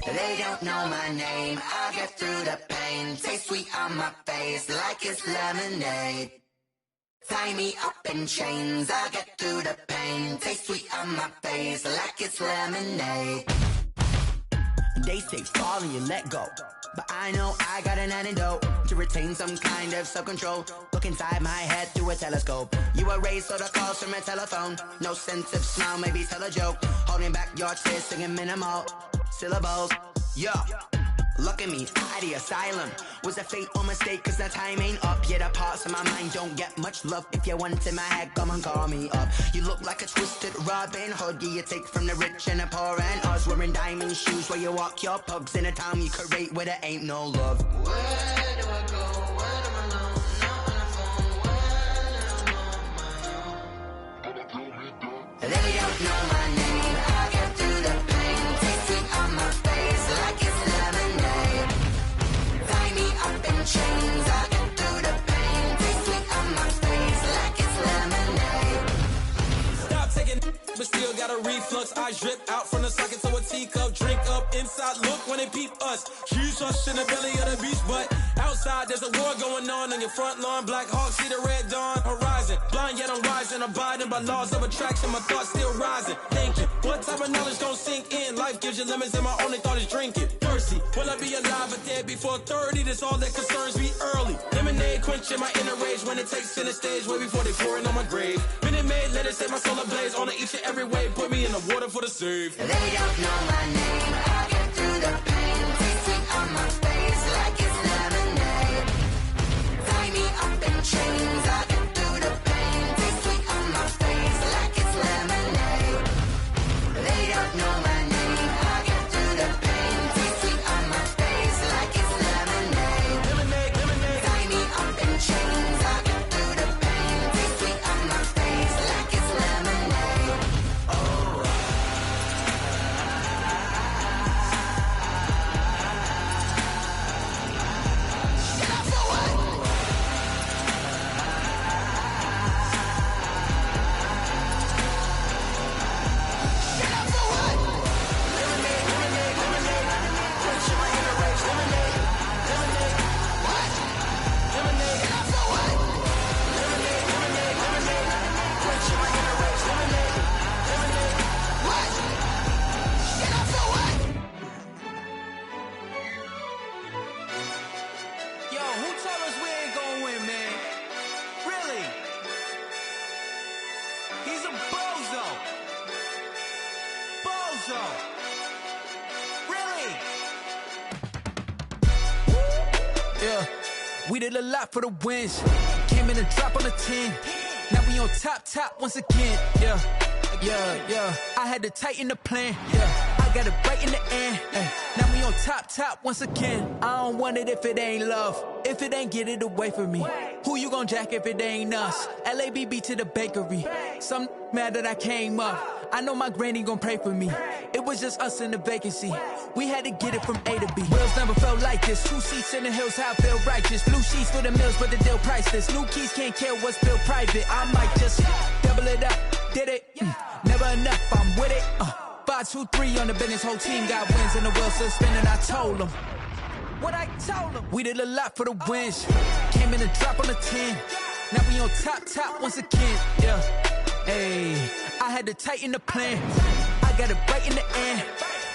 They don't know my name, I get through the pain. Taste sweet on my face like it's lemonade. Tie me up in chains, I get through the pain. Taste sweet on my face like it's lemonade. They say fall and you let go, but I know I got an antidote to retain some kind of self-control. Look inside my head through a telescope. You erase all the calls from a telephone. No sense of smile, maybe tell a joke. Holding back your tears, singing minimal syllables. Yeah, Look at me, out of the asylum. Was a fate or mistake, cause the time ain't up. Yet the parts of my mind don't get much love. If you want in my head, come and call me up. You look like a twisted Robin Hood. Yeah, you take from the rich and the poor and us. Wearing diamond shoes where you walk your pugs. In a town you create where there ain't no love. Where do I go? Where am I alone? Not on the phone. Where am I on my own? They don't know my name. I get through the pain. Taste sweet on my face like it's lemonade. Tie me up in chains. I get through the pain. Taste sweet on my face like it's lemonade. Stop taking, but still got a reflux. I drip out from the socket to a teacup. Drink up inside, look when they peep us. Huge us in the belly of the beach, but outside there's a war going on your front lawn. Black Hawk, see the red dawn horizon. Blind yet I'm rising, abiding by laws of attraction. My thoughts still rising. Thinking, what type of knowledge gon' sink in? Life gives you lemons and my only thought is drinking. Thirsty, will I be alive or dead before 30? That's all that concerns me early. Lemonade quenching my inner rage when it takes center stage way before they pour it on my grave. Minute Maid, let it set my soul ablaze on each and every way. Put me in the water for the save. They don't know my name. I get through the pain. Taste sweet on my face like it's lemonade. Tie me up in chains. I get through the pain. Taste sweet on my face like it's lemonade. They don't know my name. I get through the pain. Taste sweet on my face like it's lemonade. Lemonade, lemonade. Tie me up in chains. I get through the pain. Taste sweet on my face like it's lemonade. Yo, who told us we ain't gonna win, man? Really? He's a bozo. Bozo. Really? Yeah, we did a lot for the wins. Came in a drop on the 10. Now we on top once again. Yeah. I had to tighten the plan. Yeah, I got it right in the end. Now we on top once again. I don't want it if it ain't love. If it ain't, get it away from me. Who you gon' jack if it ain't us? LABB to the bakery. Some mad that I came up. I know my granny gon' pray for me. It was just us in the vacancy. We had to get it from A to B. Wheels never felt like this. 2 seats in the hills, how I feel righteous. Blue sheets for the mills, but the deal priceless. New keys can't care what's built private. I might just double it up. Did it? Never enough, I'm with it. 5, 2, 3 on the business. Whole team got wins and the wheels still spinning. I told them what I told them. We did a lot for the wins. Came in a drop on the 10. Now we on top once again. Yeah. Hey, I had to tighten the plan. I got it right in the end.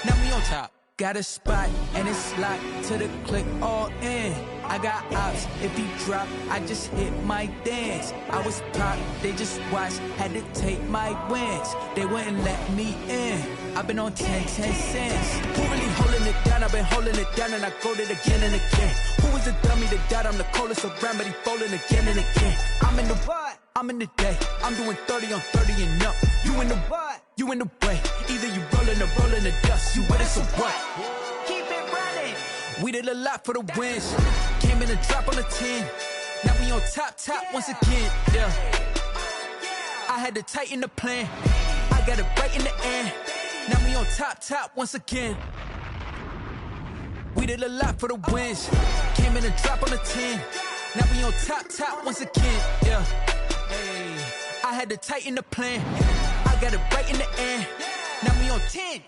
Now we on top. Got a spot and it's locked to the click all in. I got ops, if he drop, I just hit my dance. I was pop, they just watched, had to take my wins. They wouldn't let me in. I've been on 10 cents. Who really holding it down? I've been holding it down and I go it again and again. Who was the dummy that died? I'm the coldest around, but he folding again and again. I'm in the what? I'm in the day. I'm doing 30 on 30 and up. You in the what? You in the way. Either you rolling or rolling the dust. You with us or what? Keep it running. We did a lot for the wins. Came in a drop on the 10. Now we on top once again. Yeah. I had to tighten the plan. I got it right in the end. Now we on top once again. We did a lot for the wins. Came in a drop on the 10. Now we on top once again. Yeah. Hey, I had to tighten the plan. I got it right in the end. Now we on 10.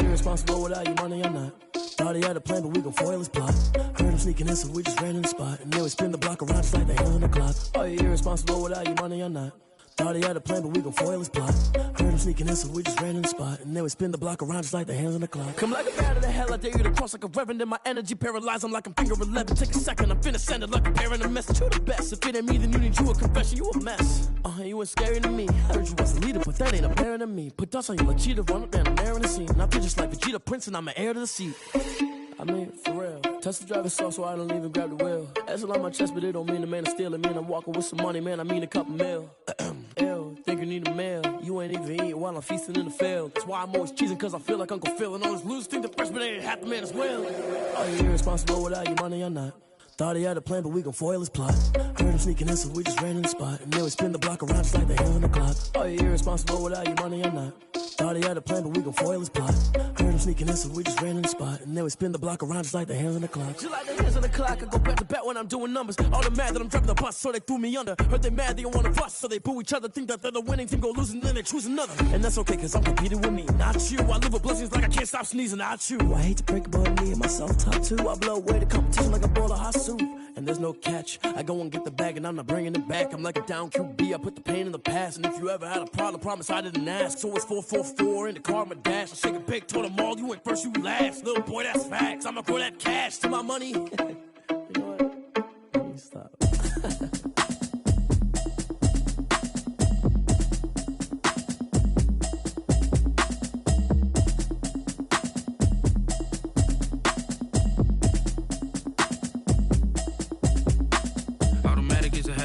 irresponsible without your money or not. Thought he had a plan, but we gon' foil his plot. Heard him sneaking in, so we just ran in the spot. And then we spin the block around just like the hands on the clock. Are you irresponsible without your money or not? Thought he had a plan, but we gon' foil his plot. Heard him sneaking in, so we just ran in the spot. And then we spin the block around just like the hands on the clock. Come like a bat of the hell, I dare you to cross like a reverend. And my energy paralyzed, I'm like I'm finger 11. Take a second, I'm finna send it like a parent a message. You the best, if it ain't me, then you need you a confession. You a mess, you ain't scary to me. Heard you was a leader, but that ain't apparent to me. Put dust on you like cheetah, run up and I'm there in the scene. And I feel just like Vegeta Prince and I'm an heir to the seat. I mean, for real. Touch the driver's soft so I don't even grab the wheel. That's on my chest, but it don't mean the man is stealing. Man, I'm walking with some money, man, I mean a couple mil. Ew, think you need a meal. You ain't even eating while I'm feasting in the field. That's why I'm always cheesing, cause I feel like Uncle Phil. And all those losers think the freshman ain't half the man as well. Are you irresponsible without your money or not? Thought he had a plan, but we gon' foil his plot. Heard him sneaking in, so we just ran in the spot. And then we spin the block around just like the hands on the clock. Are you irresponsible without your money or not? Thought he had a plan, but we gon' foil his plot. Heard him sneaking in, so we just ran in the spot. And then we spin the block around just like the hands on the clock. Just like the hands on the clock, I go back to back when I'm doing numbers. All the mad that I'm driving the bus, so they threw me under. Heard they mad, they don't wanna bust, so they boo each other. Think that they're the winning team, go losing, then they choose another. And that's okay, cause I'm competing with me, not you. I live with blessings like I can't stop sneezing, not you. I hate to break it, but me and myself top two. I blow away the competition like a bowl of hot soup. And there's no catch, I go and get the bag and I'm not bringing it back. I'm like a down QB, I put the pain in the past. And if you ever had a problem, promise I didn't ask. So it's 444 in the car, my dash. I shake a big, told them all, you ain't first, you last. Little boy, that's facts, I'ma throw that cash to my money. You know what? Let me stop.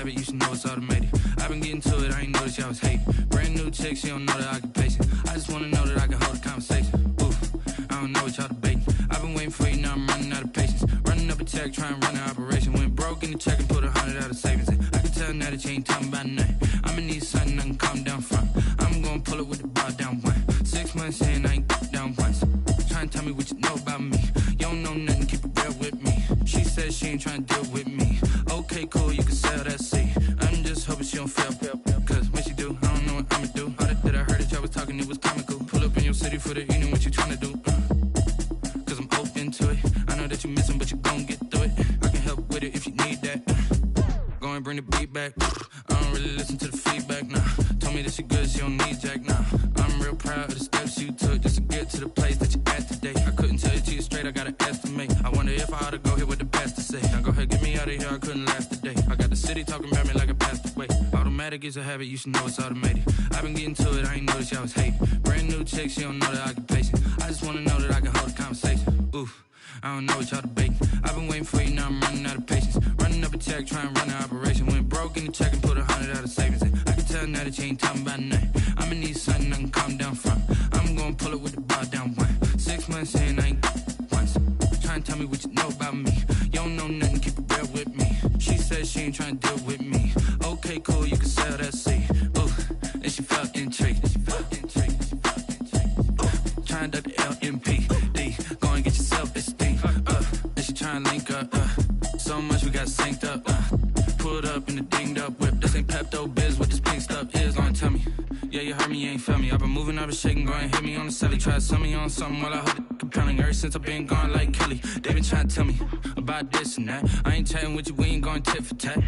You should know it's automated. I've been getting to it, I ain't noticed y'all was hating. Brand new chick, she don't know the occupation. I just wanna know that I can hold a conversation. Oof, I don't know what y'all debating. I've been waiting for you, now I'm running out of patience. Running up a check, trying to run an operation. Went broke in the check and put 100 out of savings in. I can tell now that you ain't talking about nothing. I'ma need something I can calm down from. I'm gonna pull it with the bar down one. 6 months in, I ain't down once. Trying to tell me what you know about me. You don't know nothing, keep it real with me. She says she ain't trying to deal with me. Okay, cool, you can sell that seat. I'm just hoping she don't fail. Cause when she do, I don't know what I'ma do. All that I heard that y'all was talking, it was comical. Pull up in your city for the evening, what you trying to do? Cause I'm open to it. I know that you missing, but you gon' get through it. I can help with it if you need that. Go and bring the beat back. I don't really listen to the feedback, nah. Told me that she good, she don't need jack, nah. I'm real proud of the steps you took just to get to the place that you at today. I couldn't tell you to you straight, I gotta estimate. I wonder if I ought to go here with the best to say. Now go ahead, get me out of here, I couldn't last a day. I got the city talking about me like I passed away. Automatic is a habit, you should know it's automated. I've been getting to it, I ain't noticed y'all was hating. Brand new chick, she don't know the occupation. I just wanna know that I can hold a conversation. Oof, I don't know what y'all debating. I've been waiting for you, now I'm running out of patience. Running up a check, trying to run an operation. Went broke in the check and put 100 out of savings in. I can tell now that you ain't talking about nothing. I'ma need something I can calm down from. I'm gonna pull it with the bar down one. 6 months in, I ain't once. Trying to tell me what you know about me. You don't know nothing, keep it real with me. She says she ain't trying to deal with me. Okay, cool, you can sell that seat. Ooh, and she felt intrigued. Trying to duck the LMPD. Go and get your self-esteem. And she trying to link up. So much we got synced up. Pulled up in the dinged up whip. This ain't Pepto-Biz, what this pink stuff is. Gonna tell me. Yeah, you heard me, you ain't felt me. I've been moving, I've been shaking, go and hit me on the celly. Try to sell me on something while I hold it compelling. Ever since I've been gone like Kelly, they been trying to tell me about this and that. I ain't chatting with you, we ain't going tit for tat.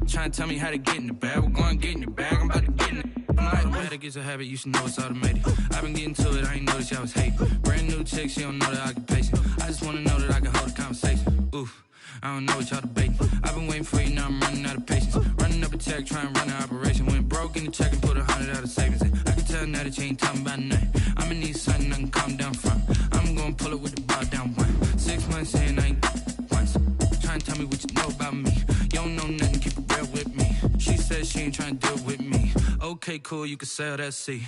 Trying to tell me how to get in the bag. We're going to get in the bag, I'm about to get in it. Automatic is a habit, you should know it's automated. I've been getting to it, I ain't noticed y'all was hating. Brand new chick, she don't know the occupation. I just wanna know that I can hold a conversation. Oof, I don't know what y'all debating. I've been waiting for you, now I'm running out of patience. Running up a check, trying to run an operation. Went broke in the check and put 100 out of savings in. I can tell now that you ain't talking about nothing. I'ma need something I can calm down from. I'm gonna pull it with the bar down one. 6 months in, I ain't once. Trying to tell me what you know about me. You don't know nothing, keep it real with me. She says she ain't trying to deal with me. Okay, cool, you can sell that seat.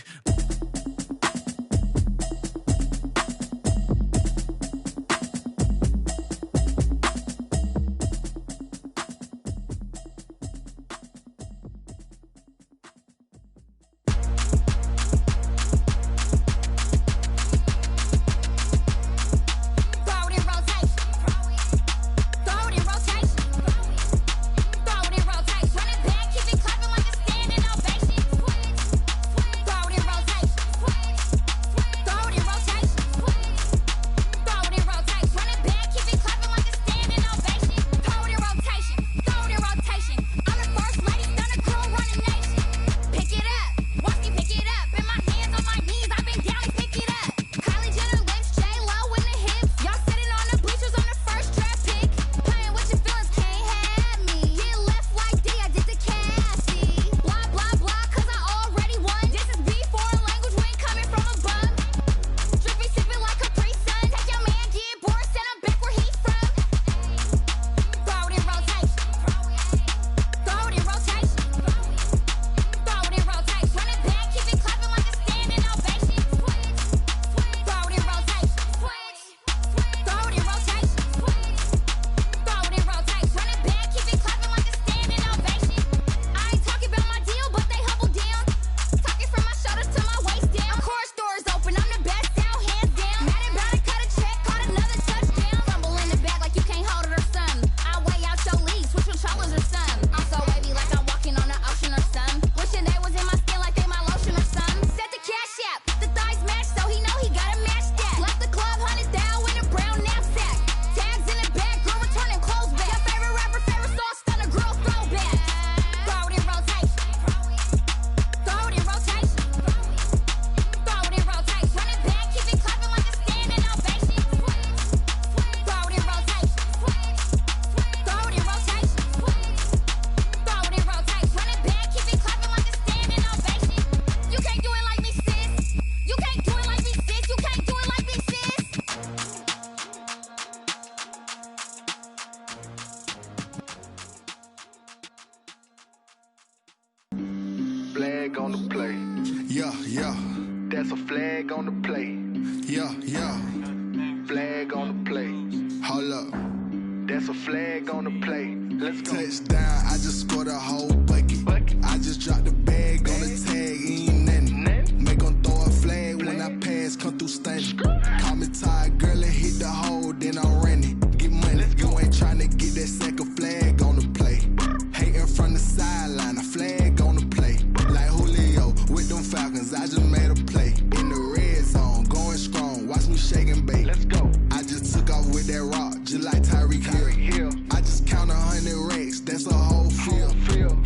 Rotation. flag on the play. Yeah, yeah. That's a flag on the play. Yeah, yeah. Flag on the play. Hold up. That's a flag on the play. Let's go. Touchdown, I just scored a whole bucket. I just dropped the bag on the tag, ain't nothing. Make 'em throw a flag when I pass, come through stunning. Call me tired, girl, and hit the hole, then I'm running. Get money, you ain't tryna get that second flag on the play. Hating from the sideline, a flag on the play. Like Julio with them Falcons, I just made a play. In the red zone, going strong, watch me shake and bake. Let's go. I just took off with that rock, just like Tyreek Hill. I just count 100 racks, that's a whole field.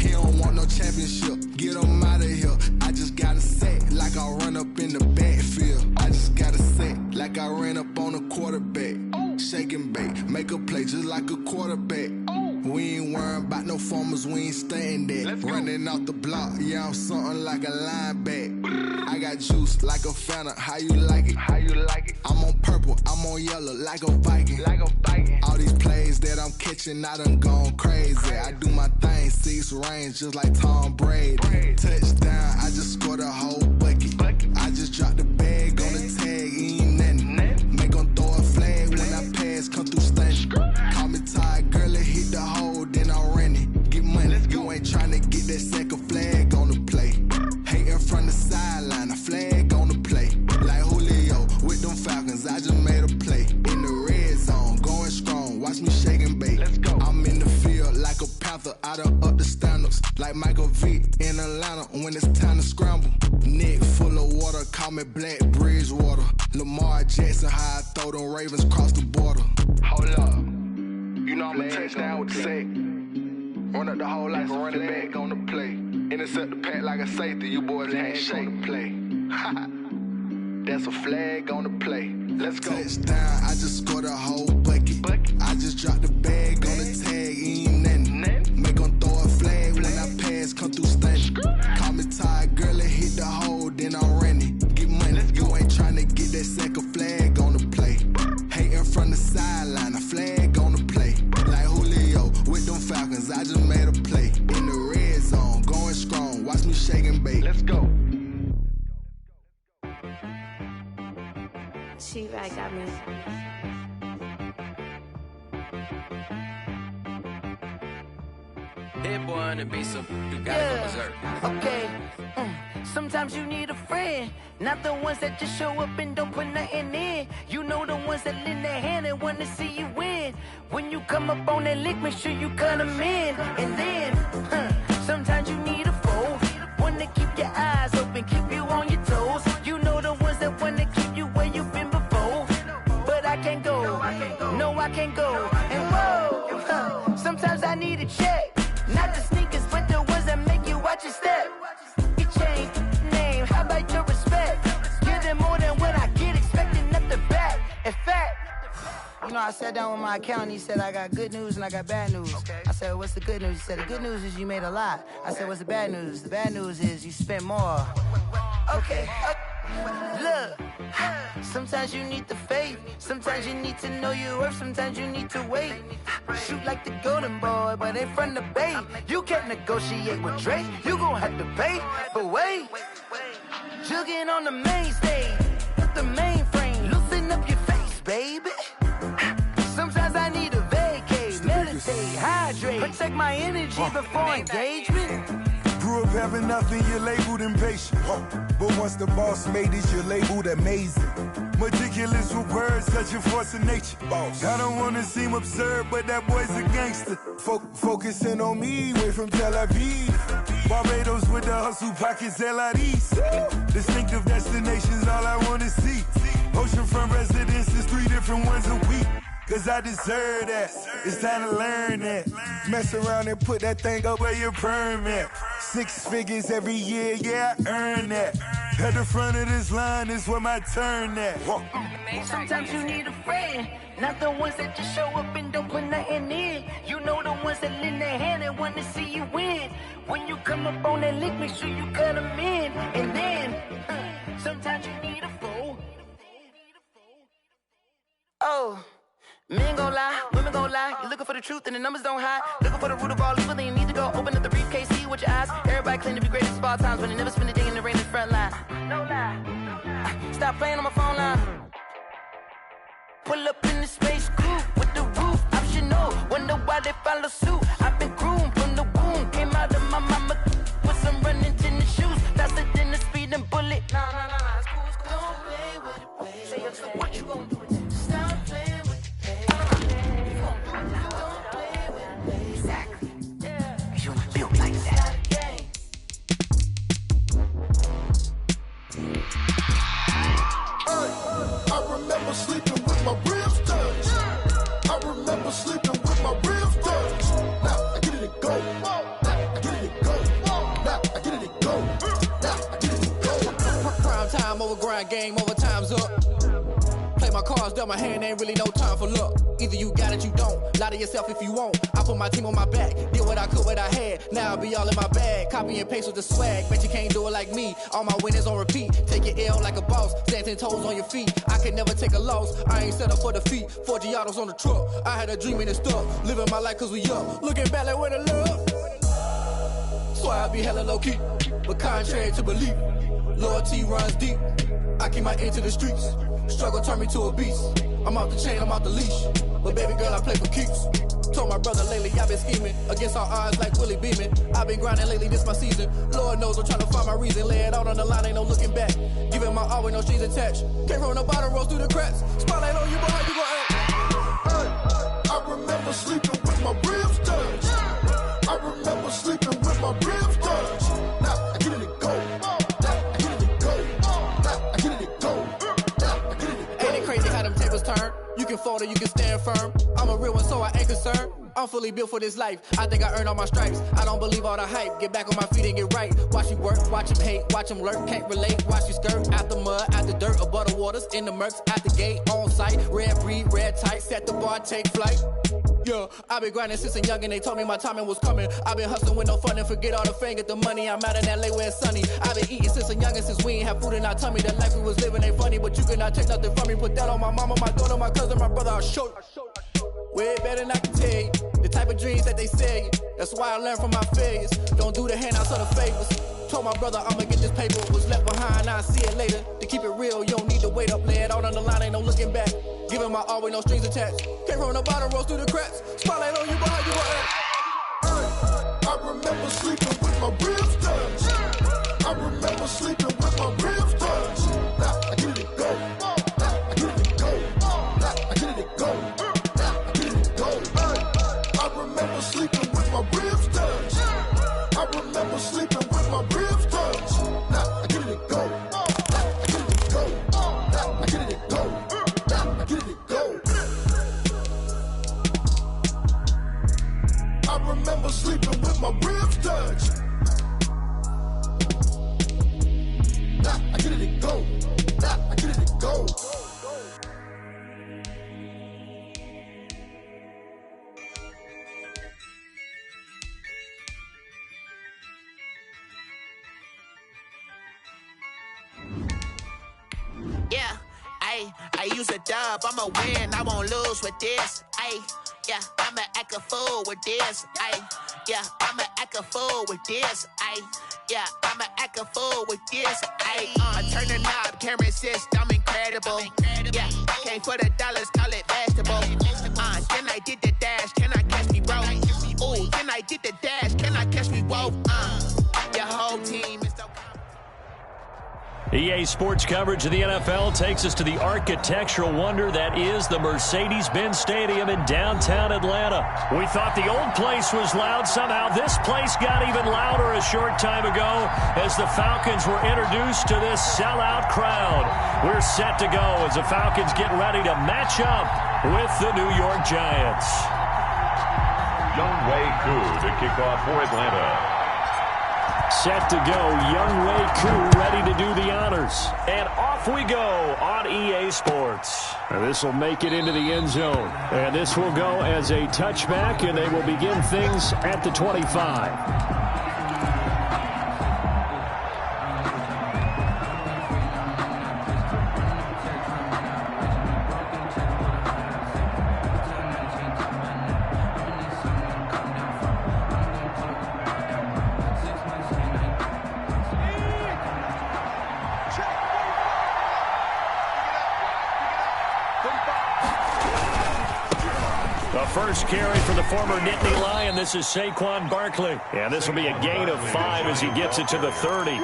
He don't want no championship, get him out of here. I just got a set, like I run up in the backfield. I just got a set, like I ran up on a quarterback. Shake and bake, make a play just like a quarterback. We ain't worrying about no formers, we ain't staying there. Running off the block, yeah, I'm something like a linebacker. I got juice like a Fanta, how you like it? How you like it? I'm on purple, I'm on yellow, like a Viking. Like a Viking. All these plays that I'm catching, I done gone crazy. I do my thing, 6 range, just like Tom Brady. Touchdown, I just scored a whole bucket. I just dropped the bag on the tag, ain't nothing. Make 'em throw a flag when I pass, come through stunning. Call me tired, girl, and hit the hole, then I'm running. Get money, you ain't tryna get that second flag on the play. Hating from the sideline, a flag on the play. Like Julio with them Falcons, I just made a play. In the red zone, going strong, watch me shake and bake. Let's go. I'm in the field like a Panther, I done up the standards. Like Michael Vick in Atlanta when it's time to scramble. Neck full of water, call me Black Bridgewater. Lamar Jackson, how I throw them Ravens cross the border. Hold up. You know I'm a touchdown with the sack. Run up the whole like a running back on the play. Intercept the pack like a safety, you boys ain't shake the play. That's a flag on the play. Let's go. Touchdown, I just scored a whole bucket. I just dropped the bag on the tag, ain't nothing. Make 'em throw a flag when I pass, come through stunning. Call me tired, girl, and hit the hole, then I'm running. Get money, you ain't tryna get that second flag on the play. Hating from the sideline, a flag on the play. Like Julio with them Falcons, I just made a play. In the red zone, going strong, watch me shake and bake. Let's go. She-Rag got me. Hit boy on the beat, so you gotta go berserk. Okay. Sometimes you need a friend, not the ones that just show up and don't put nothing in. You know the ones that lend their hand and want to see you win. When you come up on that lick, make sure you cut them in. And then, sometimes you need a foe, one to keep your eyes open, keep you on your toes. You know the ones that want to keep you where you've been before. But I can't go, no I can't go. And whoa, sometimes I need a check. Not the sneakers, but the ones that make you watch your step. You change name, how about your respect? Give them more than what I get, expecting at the back. In fact, you know, I sat down with my accountant, he said, I got good news and I got bad news. I said, what's the good news? He said, the good news is you made a lot. I said, what's the bad news? The bad news is you spent more. Okay. Look, sometimes you need the faith, sometimes you need to know your worth, sometimes you need to wait. Shoot like the golden boy, but ain't from the bay. You can't negotiate with Drake, you gon' have to pay. But wait, jugging on the main stage, the mainframe, loosen up your face, baby. Sometimes I need a vacate, meditate, hydrate, protect my energy before engagement. Grew up having nothing, you're labeled impatient. But once the boss made it, you're labeled amazing. Meticulous with words, such a force of nature. I don't wanna seem absurd, but that boy's a gangster. Focusing on me, way from Tel Aviv. Barbados with the hustle pockets, LIDs. Distinctive destinations, all I wanna see. Oceanfront residences, 3 different ones a week. Cause I deserve that, it's time to learn that. Mess around and put that thing up where your permit. 6 figures every year, yeah, I earn that. At the front of this line is where my turn at. Sometimes you need a friend, not the ones that just show up and don't put nothing in. You know the ones that lend their hand and want to see you win. When you come up on that lick, make sure you cut them in. And then, sometimes you need a foe. Oh. Men gon' lie, women gon' lie. You're looking for the truth and the numbers don't hide. Looking for the root of all evil, then you need to go open up the briefcase, see with your eyes. Everybody claim to be greatest of all times, but they never spend a day in the rain in the front line. No lie. Stop playing on my phone line. Pull up in the space coupe with the roof optional. Wonder why they follow suit. I've been groomed from the womb. Came out of my mama with some running tennis shoes. Faster than the speeding bullet. Nah, it's cool, it's cool. Don't play with it, play. Say your thing. What you gon' do with it? Stop playing with it, play. You gon' do it now. Don't play with it, play. Exactly. Yeah. You built like that. I remember sleeping with my ribs touched. I remember sleeping with my ribs touched. Now I get it and go. Now I get it and go. Now I get it and go. Now I get it and go. Prime time over grind game, over time's up. Play my cards, dealt my hand, ain't really no time for luck. Either you got it, you don't. Lie to yourself if you won't. I put my team on my back, did what I could, what I had. Now I'll be all in my bag, copy and paste with the swag. Bet you can't do it like me. All my winners on repeat. Take your L like a boss, stand 10 toes on your feet. I can never take a loss. I ain't set up for defeat. 4 Giottos on the truck. I had a dream and it stuck. Living my life cause we up. Looking back like where the love. So I be hella low key, but contrary to belief, loyalty runs deep. I keep my ear to the streets. Struggle turned me to a beast. I'm off the chain, I'm off the leash. But baby girl, I play for keeps. Told my brother lately, I've been scheming against all odds like Willie Beeman. I've been grinding lately, this my season. Lord knows I'm trying to find my reason. Lay it out on the line, ain't no looking back. Giving my all with no strings attached. Came from the bottom, rose through the cracks. Spotlight on you, boy, how you gon' act? I remember sleeping with my ribs touched. I remember sleeping with my ribs touched. Now I get it and go. Now I get it and go. Now I get it and go. Now I get it and go. Ain't it crazy how them tables turn? You can fold or you can stand firm. I'm a real one, so I ain't concerned. I'm fully built for this life. I think I earned all my stripes. I don't believe all the hype. Get back on my feet and get right. Watch you work, watch him hate, watch him lurk. Can't relate, watch you skirt. Out the mud, out the dirt, above the waters, in the murks, out the gate, on site. Red breed, red tight, set the bar, take flight. Yeah, I been grinding since a youngin', they told me my timing was coming. I been hustling with no fun and forget all the fame, get the money. I'm out in LA where it's sunny. I been eating since a youngin', since we ain't have food in our tummy. The life we was living ain't funny, but you cannot take nothing from me. Put that on my mama, my daughter, my cousin, my brother, I'll show you. Way better than I can tell you. The type of dreams that they sell you. That's why I learned from my failures. Don't do the handouts or the favors. Told my brother I'ma get this paper. Was left behind, I'll see it later. To keep it real, you don't need to wait up. Lay it out on the line, ain't no looking back. Giving my all with no strings attached. Came from the bottom, rose through the cracks. Spotlight on you, boy, how you gon' act? I remember sleeping with my ribs touched. I remember sleeping with my ribs touched. Now I get it and go. Now I get it and go. Now I get it and go. Now I get it and go. I remember sleeping with my ribs touched. I remember sleeping with my ribs touched. Now I get it and go. Now I get it and go. Now I get it and go. Now I get it and go. I remember sleeping with my ribs touched. Now I get it and go. Now I get it and go. Yeah, I use a dub, I'ma win, I won't lose with this. Yeah, I'ma act a fool with this. Yeah, I'ma act a fool with this. Yeah, I'ma act a fool with this. Turn the knob, camera assist, I'm incredible. Yeah, came for the dollars, call it vegetable. Then I did the dash, can I catch me, bro? Ooh, then I did the dash, can I catch me, whoa? Your whole team is so. EA Sports coverage of the NFL takes us to the architectural wonder that is the Mercedes-Benz Stadium in downtown Atlanta. We thought the old place was loud. Somehow this place got even louder a short time ago as the Falcons were introduced to this sellout crowd. We're set to go as the Falcons get ready to match up with the New York Giants. Younghoe Koo to kick off for Atlanta. Set to go, Younghoe Koo ready to do the honors. And off we go on EA Sports. And this will make it into the end zone. And this will go as a touchback, and they will begin things at the 25. first carry for the former Nittany Lion. This is Saquon Barkley. And this will be a gain of 5 as he gets it to the 30.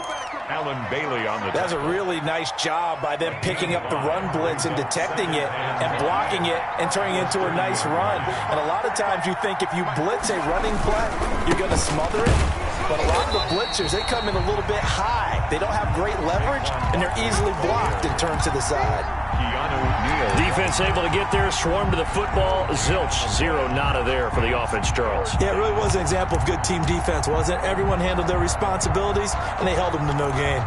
Alan Bailey on the That's a really nice job by them picking up the run blitz and detecting it and blocking it and turning it into a nice run. And a lot of times you think if you blitz a running play, you're going to smother it. But a lot of the blitzers, they come in a little bit high. They don't have great leverage, and they're easily blocked and turned to the side. Defense able to get there, swarm to the football. Zilch, 0 nada there for the offense, Charles. Yeah, it really was an example of good team defense, wasn't it? Everyone handled their responsibilities, and they held them to no gain.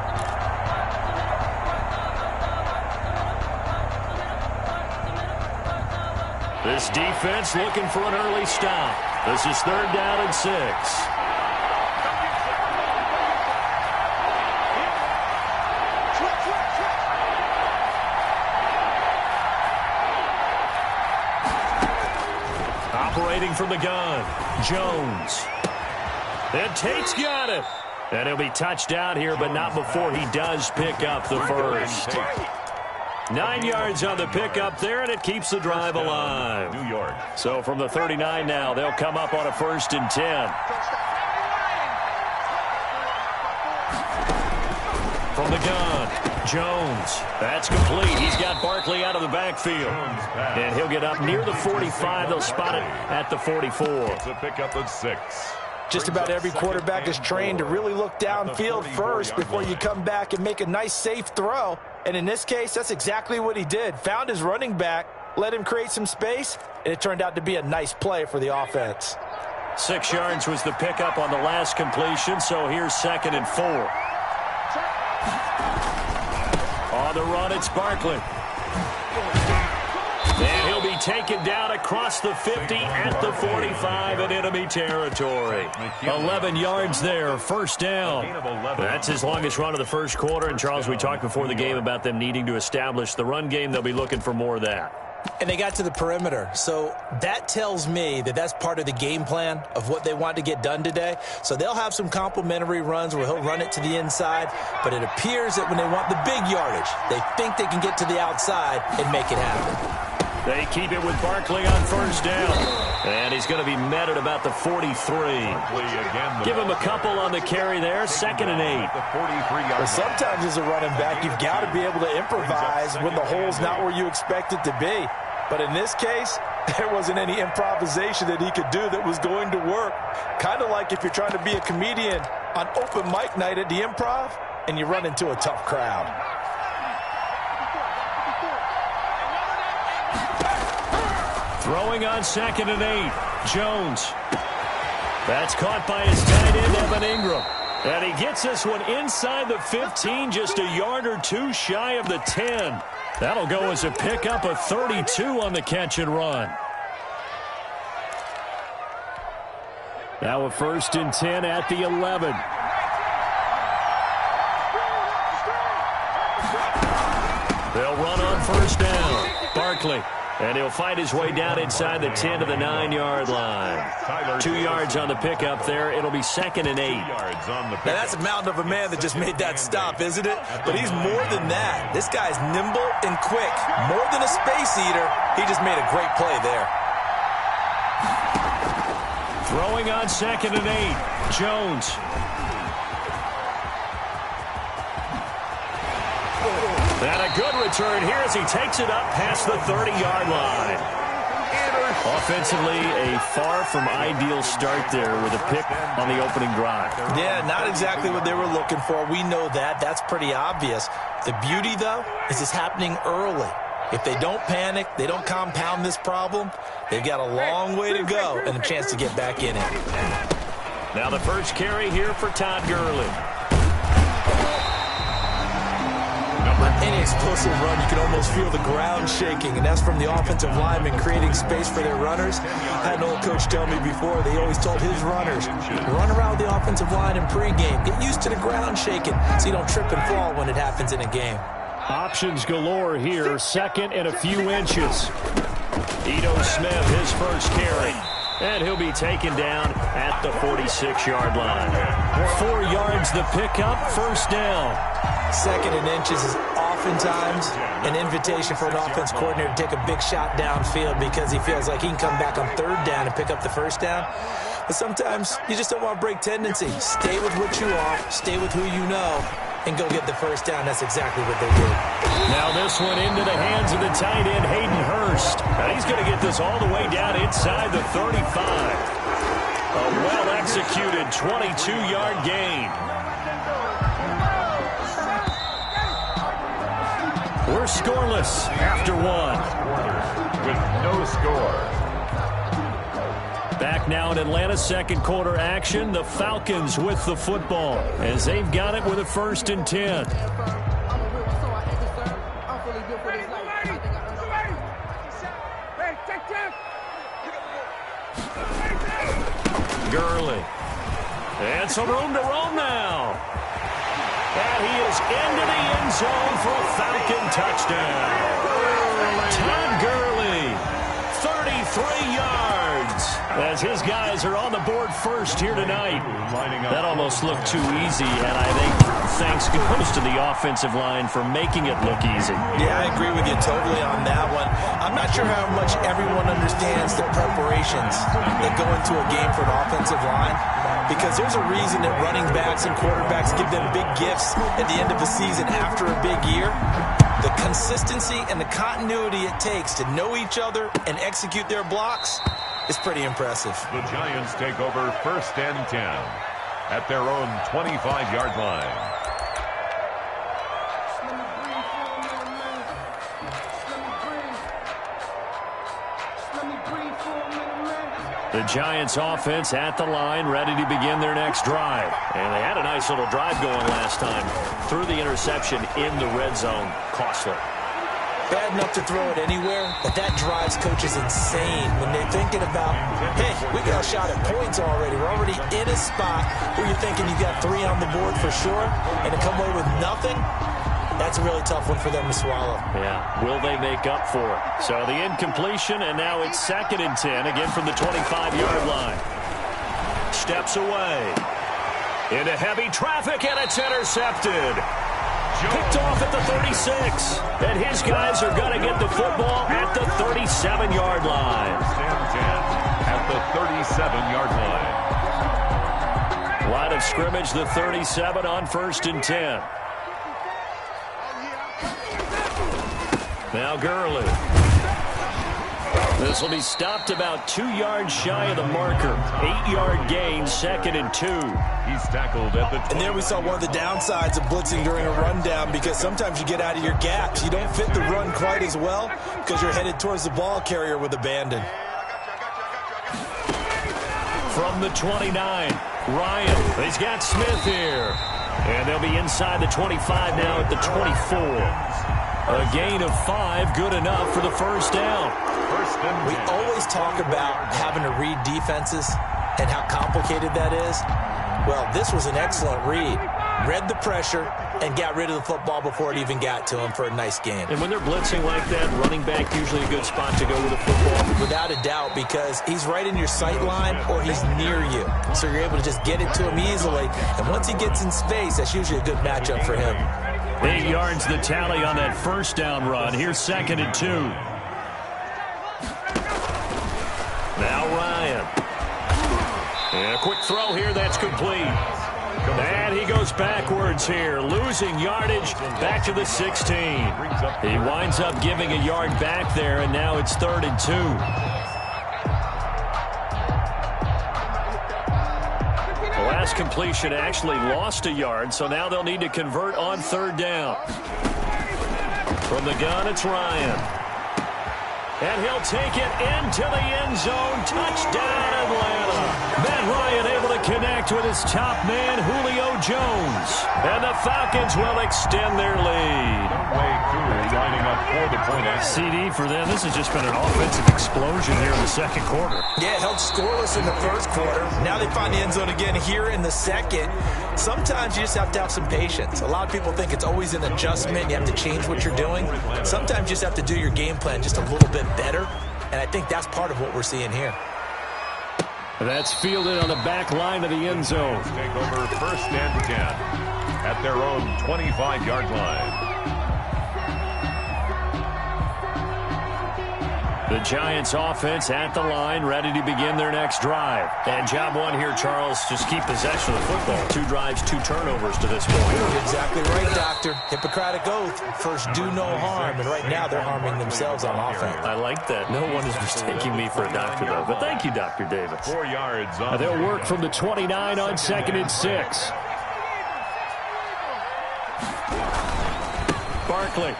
This defense looking for an early stop. This is 3rd down and 6. Operating from the gun, Jones. And Tate's got it. And he'll be touched down here, but not before he does pick up the first. 9 yards on the pickup there, and it keeps the drive alive. New York. So from the 39 now, they'll come up on a 1st and 10. From the gun, Jones. That's complete. He's got Barkley out of the backfield. And he'll get up near the 45. They'll spot it at the 44. It's a pickup of 6. Just about every quarterback is trained to really look downfield first before you come back and make a nice, safe throw. And in this case, that's exactly what he did. Found his running back, let him create some space, and it turned out to be a nice play for the offense. 6 yards was the pickup on the last completion, so here's 2nd and 4. On the run, it's Barkley. And he'll be taken down across the 50 at the 45 in enemy territory. 11 yards there, 1st down. That's his longest run of the first quarter. And, Charles, we talked before the game about them needing to establish the run game. They'll be looking for more of that. And they got to the perimeter. So that tells me that that's part of the game plan of what they want to get done today. So they'll have some complementary runs where he'll run it to the inside. But it appears that when they want the big yardage, they think they can get to the outside and make it happen. They keep it with Barkley on 1st down. And he's going to be met at about the 43. Give him a couple on the carry there. 2nd and 8. Well, sometimes as a running back, you've got to be able to improvise when the hole's not where you expect it to be. But in this case, there wasn't any improvisation that he could do that was going to work. Kind of like if you're trying to be a comedian on open mic night at the Improv and you run into a tough crowd. Throwing on 2nd and 8. Jones. That's caught by his tight end, Evan Ingram. And he gets this one inside the 15, just a yard or 2 shy of the 10. That'll go as a pickup of 32 on the catch and run. Now a 1st and 10 at the 11. They'll run on 1st down. Barkley. And he'll fight his way down inside the 10 to the 9-yard line. 2 yards on the pickup there. It'll be 2nd and 8. Now that's a mountain of a man that just made that stop, isn't it? But he's more than that. This guy's nimble and quick. More than a space eater. He just made a great play there. Throwing on 2nd and 8. Jones. And a good return here as he takes it up past the 30-yard line. Offensively, a far from ideal start there with a pick on the opening drive. Yeah, not exactly what they were looking for. We know that. That's pretty obvious. The beauty, though, is it's happening early. If they don't panic, they don't compound this problem, they've got a long way to go and a chance to get back in it. Now the first carry here for Todd Gurley. On any explosive run, you can almost feel the ground shaking, and that's from the offensive linemen creating space for their runners. I had an old coach tell me before, they always told his runners, run around the offensive line in pregame. Get used to the ground shaking so you don't trip and fall when it happens in a game. Options galore here, 2nd and a few inches. Ito Smith, his first carry. And he'll be taken down at the 46-yard line. 4 yards the pickup, first down. 2nd and inches is oftentimes an invitation for an offense coordinator to take a big shot downfield because he feels like he can come back on 3rd down and pick up the first down. But sometimes you just don't want to break tendency. Stay with what you are, stay with who you know, and go get the first down. That's exactly what they did. Now this one into the hands of the tight end, Hayden Hurst. And he's going to get this all the way down inside the 35. A well-executed 22-yard gain. We're scoreless after 1. With no score. Back now in Atlanta's second quarter action. The Falcons with the football as they've got it with a 1st and 10. Gurley. And some room to roam now. And he is into the end zone for a Falcon touchdown. Todd Gurley, 33 yards. As his guys are on the board first here tonight. That almost looked too easy, and I think thanks goes to the offensive line for making it look easy. Yeah, I agree with you totally on that one. I'm not sure how much everyone understands the preparations that go into a game for an offensive line, because there's a reason that running backs and quarterbacks give them big gifts at the end of the season after a big year. The consistency and the continuity it takes to know each other and execute their blocks is pretty impressive. The Giants take over 1st and 10 at their own 25-yard line. The Giants offense at the line, ready to begin their next drive. And they had a nice little drive going last time. Threw the interception in the red zone. Costly. Bad enough to throw it anywhere, but that drives coaches insane when they're thinking about, hey, we got a shot at points already. We're already in a spot where you're thinking you got 3 on the board for sure, and to come away with nothing, that's a really tough one for them to swallow. Yeah, will they make up for it? So the incompletion, and now it's 2nd and 10, again from the 25-yard line. Steps away. Into heavy traffic, and it's intercepted. Picked off at the 36. And his guys are going to get the football at the 37-yard line. At the 37-yard line. Line of scrimmage, the 37 on 1st and 10. Now Gurley. This will be stopped about 2 yards shy of the marker. 8-yard gain, 2nd and 2. He's tackled at the 20. And there we saw one of the downsides of blitzing during a rundown, because sometimes you get out of your gaps. You don't fit the run quite as well because you're headed towards the ball carrier with abandon. From the 29, Ryan. He's got Smith here. And they'll be inside the 25 now at the 24. A gain of 5, good enough for the first down. We always talk about having to read defenses and how complicated that is. Well, this was an excellent read. Read the pressure and got rid of the football before it even got to him for a nice gain. And when they're blitzing like that, running back usually a good spot to go with the football. Without a doubt, because he's right in your sight line or he's near you. So you're able to just get it to him easily. And once he gets in space, that's usually a good matchup for him. 8 yards the tally on that first down run. Here's 2nd and 2. Now Ryan. And a quick throw here, that's complete. And he goes backwards here, losing yardage back to the 16. He winds up giving a yard back there, and now it's 3rd and 2. The last completion actually lost a yard, so now they'll need to convert on 3rd down. From the gun, it's Ryan. And he'll take it into the end zone. Touchdown, Atlanta. Matt Ryan able to connect with his top man, Julio Jones. And the Falcons will extend their lead. Way through, lining up for the point. CD for them. This has just been an offensive explosion here in the second quarter. Yeah, held scoreless in the first quarter. Now they find the end zone again here in the second. Sometimes you just have to have some patience. A lot of people think it's always an adjustment. You have to change what you're doing. Sometimes you just have to do your game plan just a little bit better, and I think that's part of what we're seeing here. That's fielded on the back line of the end zone. Take over 1st and 10 at their own 25-yard line. The Giants offense at the line, ready to begin their next drive. And job one here, Charles, just keep possession of the football. 2 drives, 2 turnovers to this point. Exactly right, Doctor. Hippocratic oath. First, do no harm. And right now, they're harming themselves on offense. I like that. No one is mistaking me for a doctor, though. But thank you, Dr. Davis. 4 yards on. They'll work from the 29 on 2nd and 6. Barkley.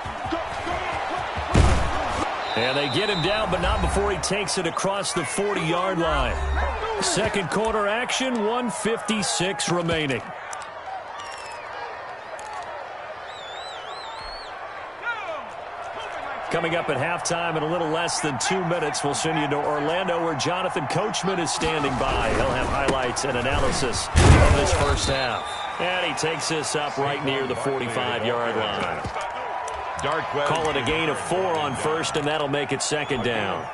And they get him down, but not before he takes it across the 40-yard line. Second quarter action, 1:56 remaining. Coming up at halftime in a little less than 2 minutes, we'll send you to Orlando where Jonathan Coachman is standing by. He'll have highlights and analysis of this first half. And he takes this up right near the 45-yard line. Call it a gain of 4 on first, and that'll make it 2nd down.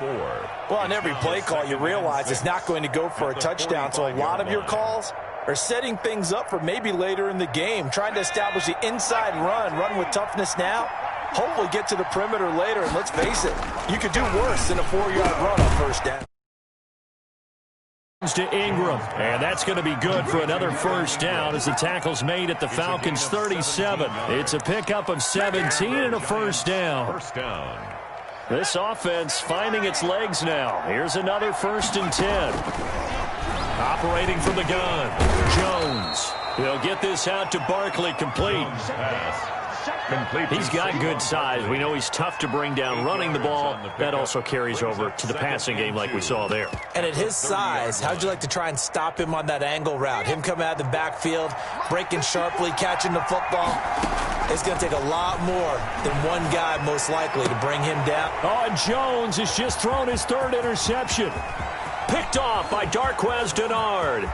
Well, on every play call, you realize it's not going to go for a touchdown, so a lot of your calls are setting things up for maybe later in the game, trying to establish the inside run with toughness now, hopefully get to the perimeter later, and let's face it, you could do worse than a 4-yard run on first down. To Ingram, and that's going to be good for another first down as the tackle's made at the Falcons' 37. It's a pickup of 17 and a first down. This offense finding its legs now. Here's another 1st and 10. Operating from the gun, Jones. He'll get this out to Barkley, complete. He's got good size. We know he's tough to bring down running the ball. That also carries over to the passing game like we saw there. And at his size, how'd you like to try and stop him on that angle route? Him coming out of the backfield, breaking sharply, catching the football. It's going to take a lot more than one guy most likely to bring him down. Oh, and Jones has just thrown his 3rd interception. Picked off by Darquez Dennard.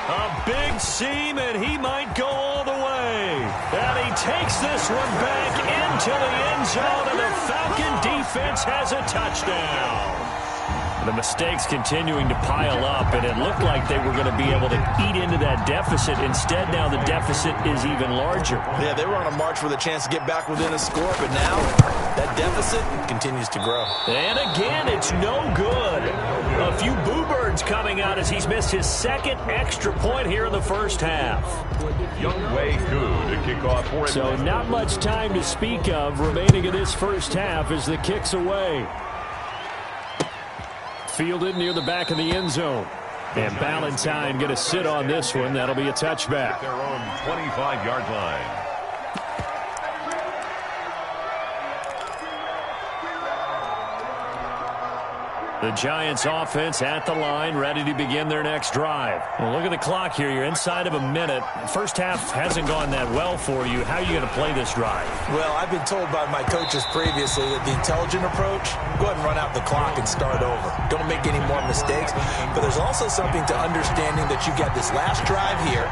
A big seam, and he might go all the way. And he takes this one back into the end zone, and the Falcon defense has a touchdown. The mistakes continuing to pile up, and it looked like they were going to be able to eat into that deficit. Instead, now the deficit is even larger. Yeah, they were on a march with a chance to get back within a score, but now that deficit continues to grow. And again, it's no good. A few boo birds coming out as he's missed his 2nd extra point here in the first half. Youngway Koo to kick off for it. So not much time to speak of remaining in this first half as the kick's away. Fielded near the back of the end zone. And Ballantyne going to sit on this one. That'll be a touchback. Their own 25-yard line. The Giants offense at the line, ready to begin their next drive. Well, look at the clock here. You're inside of a minute. First half hasn't gone that well for you. How are you going to play this drive? Well, I've been told by my coaches previously that the intelligent approach, go ahead and run out the clock and start over. Don't make any more mistakes. But there's also something to understanding that you got this last drive here.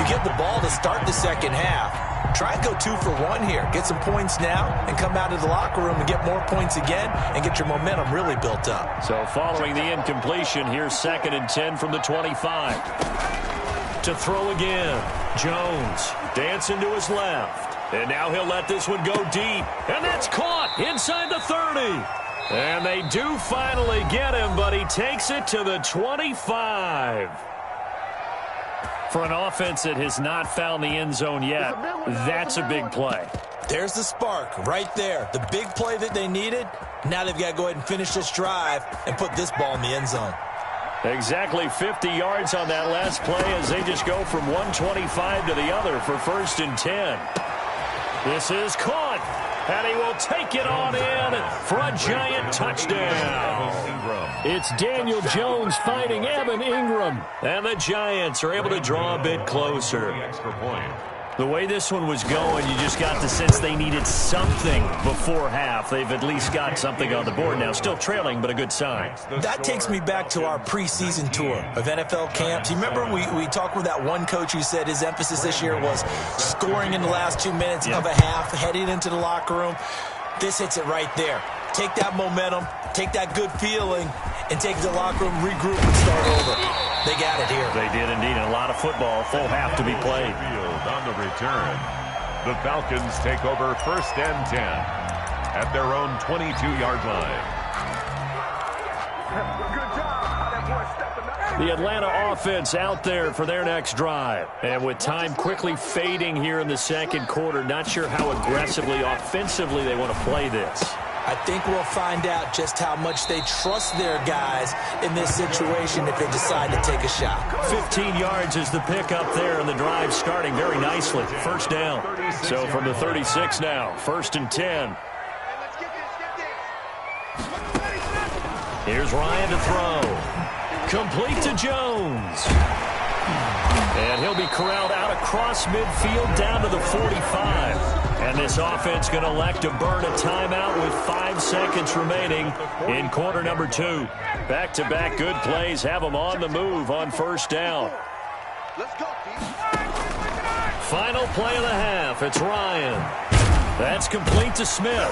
You get the ball to start the second half. Try and go 2 for 1 here. Get some points now and come out of the locker room and get more points again and get your momentum really built up. So following the incompletion, here's 2nd and 10 from the 25. To throw again, Jones dancing to his left. And now he'll let this one go deep. And that's caught inside the 30. And they do finally get him, but he takes it to the 25. For an offense that has not found the end zone yet, that's a big play. There's the spark right there. The big play that they needed. Now they've got to go ahead and finish this drive and put this ball in the end zone. Exactly 50 yards on that last play as they just go from 125 to the other for 1st and 10. This is caught, and he will take it on in for a Giant touchdown. It's Daniel Jones fighting Evan Ingram, and the Giants are able to draw a bit closer. The way this one was going, you just got the sense they needed something before half. They've at least got something on the board now. Still trailing, but a good sign. That takes me back to our preseason tour of NFL camps. You remember we talked with that one coach who said his emphasis this year was scoring in the last 2 minutes of a half, heading into the locker room. This hits it right there. Take that momentum, take that good feeling, and take it to the locker room, regroup, and start over. They got it here. They did indeed, and a lot of football, full half to be played. Field on the return. The Falcons take over 1st and 10 at their own 22-yard line. The Atlanta offense out there for their next drive. And with time quickly fading here in the second quarter, not sure how aggressively, offensively they want to play this. I think we'll find out just how much they trust their guys in this situation if they decide to take a shot. 15 yards is the pickup there, and the drive starting very nicely. First down. So from the 36 now, 1st and 10. Here's Ryan to throw. Complete to Jones. And he'll be corralled out across midfield down to the 45. And this offense going to elect to burn a timeout with 5 seconds remaining in quarter number 2. Back-to-back good plays have them on the move on first down. Final play of the half. It's Ryan. That's complete to Smith.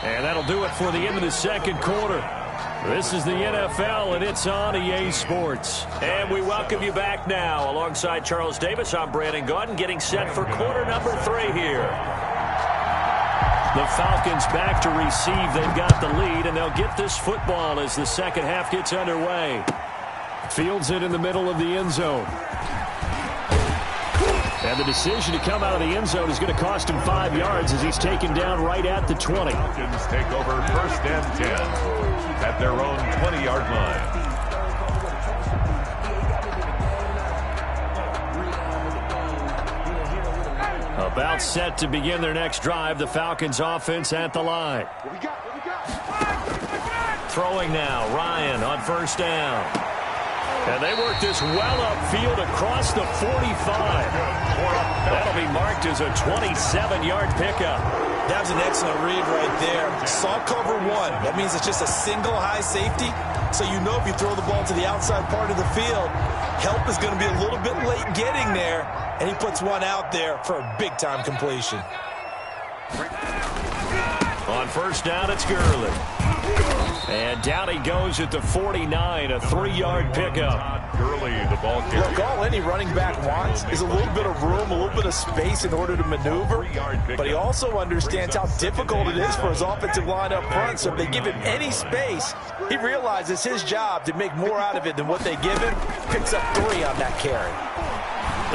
And that'll do it for the end of the second quarter. This is the NFL, and it's on EA Sports. And we welcome you back now. Alongside Charles Davis, I'm Brandon Gaudin, getting set for quarter number 3 here. The Falcons back to receive. They've got the lead, and they'll get this football as the second half gets underway. Fields it in the middle of the end zone. And the decision to come out of the end zone is going to cost him 5 yards as he's taken down right at the 20. Falcons take over 1st and 10 at their own 20-yard line. About set to begin their next drive, the Falcons offense at the line. Throwing now, Ryan on first down. And they work this well upfield across the 45. That'll be marked as a 27-yard pickup. That was an excellent read right there. Saw cover 1. That means it's just a single high safety. So you know if you throw the ball to the outside part of the field, help is going to be a little bit late getting there. And he puts one out there for a big-time completion. On first down, it's Gurley. And down he goes at the 49, a 3-yard pickup. Gurley, the ball carrier. Look, all any running back wants is a little bit of room, a little bit of space in order to maneuver. But he also understands how difficult it is for his offensive line up front. So if they give him any space, he realizes his job to make more out of it than what they give him. Picks up 3 on that carry.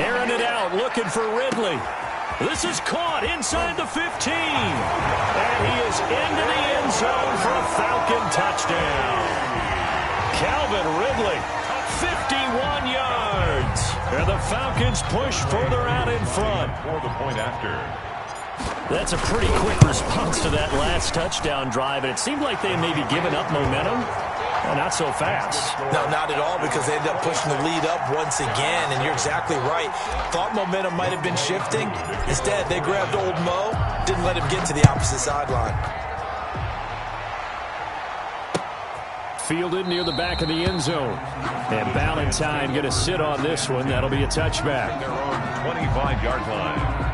Airing it out, looking for Ridley. This is caught inside the 15. And he is into the end zone for a Falcon touchdown. Calvin Ridley, 51 yards. And the Falcons push further out in front. For the point after. That's a pretty quick response to that last touchdown drive. And it seemed like they may be giving up momentum. Well, not so fast. No, not at all, because they ended up pushing the lead up once again, and you're exactly right. Thought momentum might have been shifting. Instead, they grabbed old Mo, didn't let him get to the opposite sideline. Fielded near the back of the end zone. And Ballantyne going to sit on this one. That'll be a touchback. Their own 25-yard line.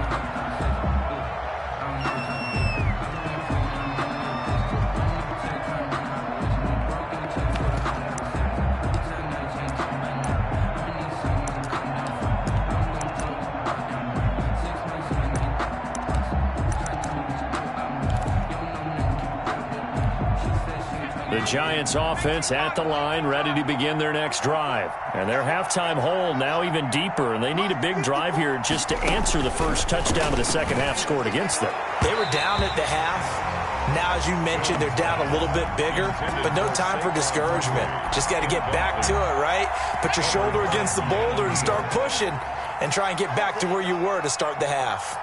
The Giants offense at the line, ready to begin their next drive. And their halftime hole now even deeper, and they need a big drive here just to answer the first touchdown of the second half scored against them. They were down at the half. Now, as you mentioned, they're down a little bit bigger, but no time for discouragement. Just got to get back to it, right? Put your shoulder against the boulder and start pushing and try and get back to where you were to start the half.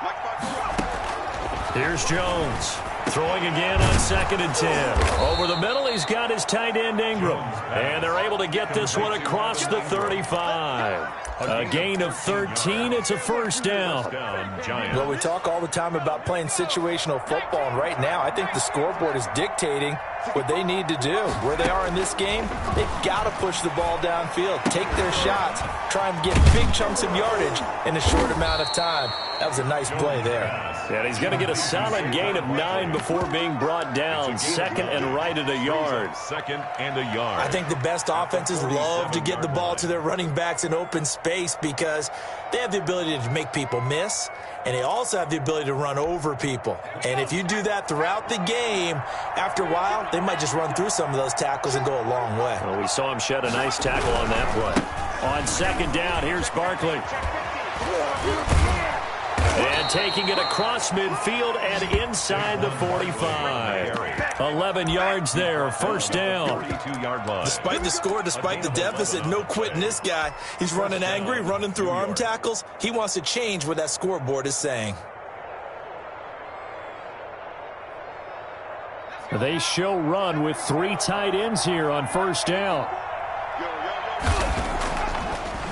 Here's Jones. Throwing again on 2nd and 10. Over the middle, he's got his tight end Ingram. And they're able to get this one across the 35. A gain of 13. It's a first down. Well, we talk all the time about playing situational football, and right now I think the scoreboard is dictating What they need to do, where they are in this game, they've got to push the ball downfield, take their shots, try and get big chunks of yardage in a short amount of time. That was a nice play there. And he's going to get a solid gain of 9 before being brought down. Second and right at a yard. Second and a yard. I think the best offenses love to get the ball to their running backs in open space because they have the ability to make people miss, and they also have the ability to run over people. And if you do that throughout the game, after a while, they might just run through some of those tackles and go a long way. Well, we saw him shed a nice tackle on that play. On second down, here's Barkley. And taking it across midfield and inside the 45. 11 yards there, first down. 42-yard line. Despite the score, despite the deficit, no quitting this guy. He's running angry, running through arm tackles. He wants to change what that scoreboard is saying. They show run with 3 tight ends here on first down.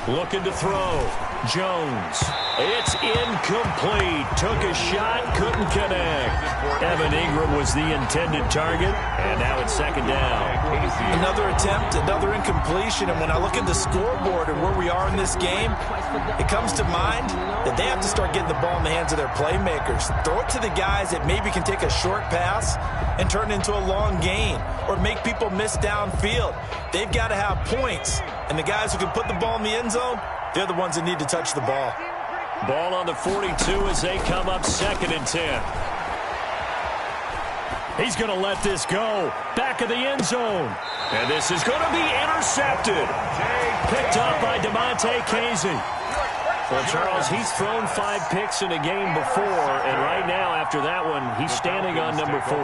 Looking to throw. Jones. It's incomplete. Took a shot, couldn't connect. Evan Ingram was the intended target, and now it's second down. Another attempt, another incompletion, and when I look at the scoreboard and where we are in this game, it comes to mind that they have to start getting the ball in the hands of their playmakers. Throw it to the guys that maybe can take a short pass and turn it into a long gain or make people miss downfield. They've got to have points, and the guys who can put the ball in the end zone, they're the ones that need to touch the ball. Ball on the 42 as they come up second and 10. He's going to let this go. Back of the end zone. And this is going to be intercepted. Picked up by DeMonte Casey. Well, Charles, he's thrown 5 picks in a game before, and right now, after that one, he's standing on number 4.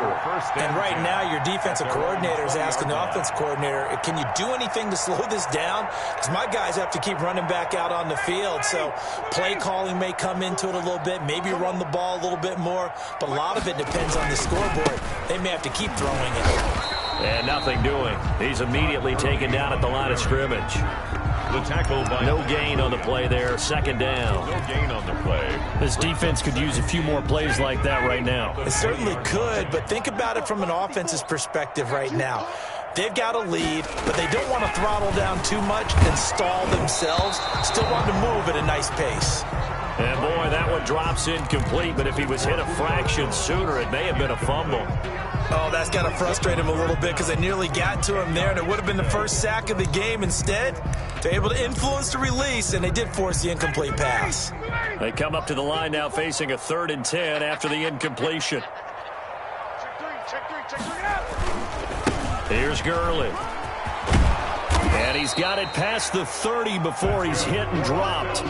And right now, your defensive coordinator is asking the offensive coordinator, can you do anything to slow this down? Because my guys have to keep running back out on the field, so play calling may come into it a little bit, maybe run the ball a little bit more, but a lot of it depends on the scoreboard. They may have to keep throwing it. And nothing doing. He's immediately taken down at the line of scrimmage. The tackle by no gain on the play there. Second down. No gain on the play. This defense could use a few more plays like that right now. It certainly could, but think about it from an offense's perspective right now. They've got a lead, but they don't want to throttle down too much and stall themselves. Still want to move at a nice pace. And boy, that one drops incomplete, but if he was hit a fraction sooner, it may have been a fumble. Oh, that's got to frustrate him a little bit because they nearly got to him there, and it would have been the first sack of the game. Instead, they're able to influence the release, and they did force the incomplete pass. They come up to the line now facing a 3rd and 10 after the incompletion. Here's Gurley. And he's got it past the 30 before he's hit and dropped.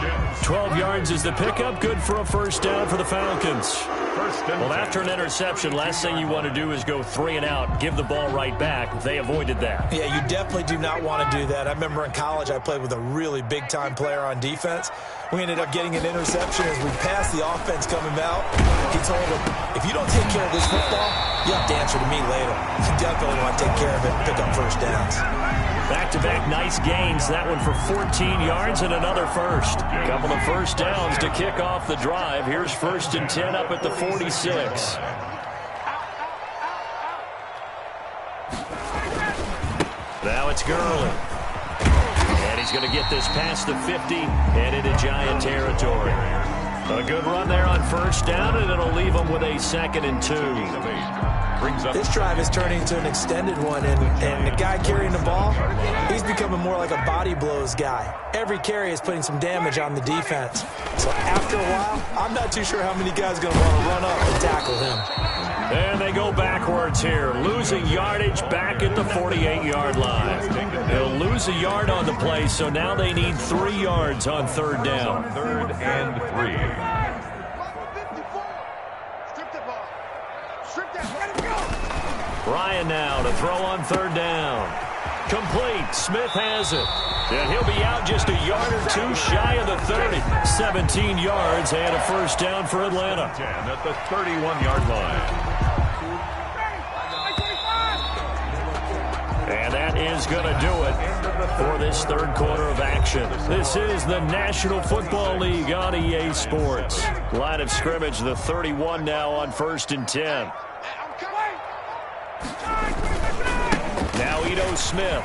12 yards is the pickup. Good for a first down for the Falcons. Well, after an interception, last thing you want to do is go 3 and out, give the ball right back. They avoided that. Yeah, you definitely do not want to do that. I remember in college I played with a really big-time player on defense. We ended up getting an interception as we passed the offense coming out. He told him, if you don't take care of this football, you have to answer to me later. You definitely want to take care of it and pick up first downs. Back-to-back nice gains. That one for 14 yards and another first. A couple of first downs to kick off the drive. Here's 1st and 10 up at the 46. Now it's Gurley. And he's going to get this past the 50 and into Giant territory. A good run there on first down, and it'll leave them with a 2nd and 2. This drive is turning into an extended one, and the guy carrying the ball, he's becoming more like a body blows guy. Every carry is putting some damage on the defense. So after a while, I'm not too sure how many guys are going to want to run up and tackle him. And they go backwards here, losing yardage back at the 48-yard line. They'll lose a yard on the play, so now they need 3 yards on 3rd down. 3rd and 3. Ryan now to throw on 3rd down. Complete. Smith has it. And he'll be out just a yard or 2 shy of the 30. 17 yards and a first down for Atlanta. 10 at the 31-yard line. And that is going to do it for this 3rd quarter of action. This is the National Football League on EA Sports. Line of scrimmage, the 31 now on 1st and 10. Ito Smith.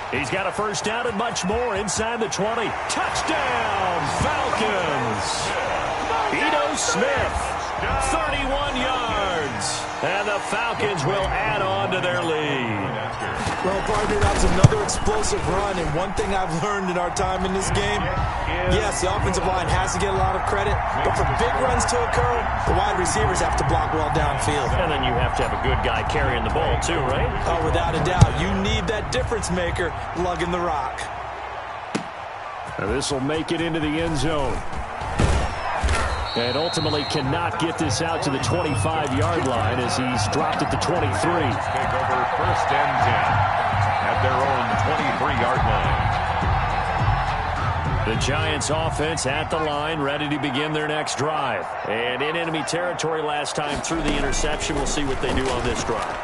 He's got a first down and much more inside the 20. Touchdown, Falcons! Ito Smith, 31 yards. And the Falcons will add on to their lead. Well, partner, that was another explosive run, and one thing I've learned in our time in this game, yes, the offensive line has to get a lot of credit, but for big runs to occur, the wide receivers have to block well downfield. And then you have to have a good guy carrying the ball too, right? Oh, without a doubt. You need that difference maker lugging the rock. This will make it into the end zone. And ultimately cannot get this out to the 25-yard line as he's dropped at the 23. Take over first and 10 at their own 23-yard line. The Giants offense at the line, ready to begin their next drive. And in enemy territory last time through the interception. We'll see what they do on this drive.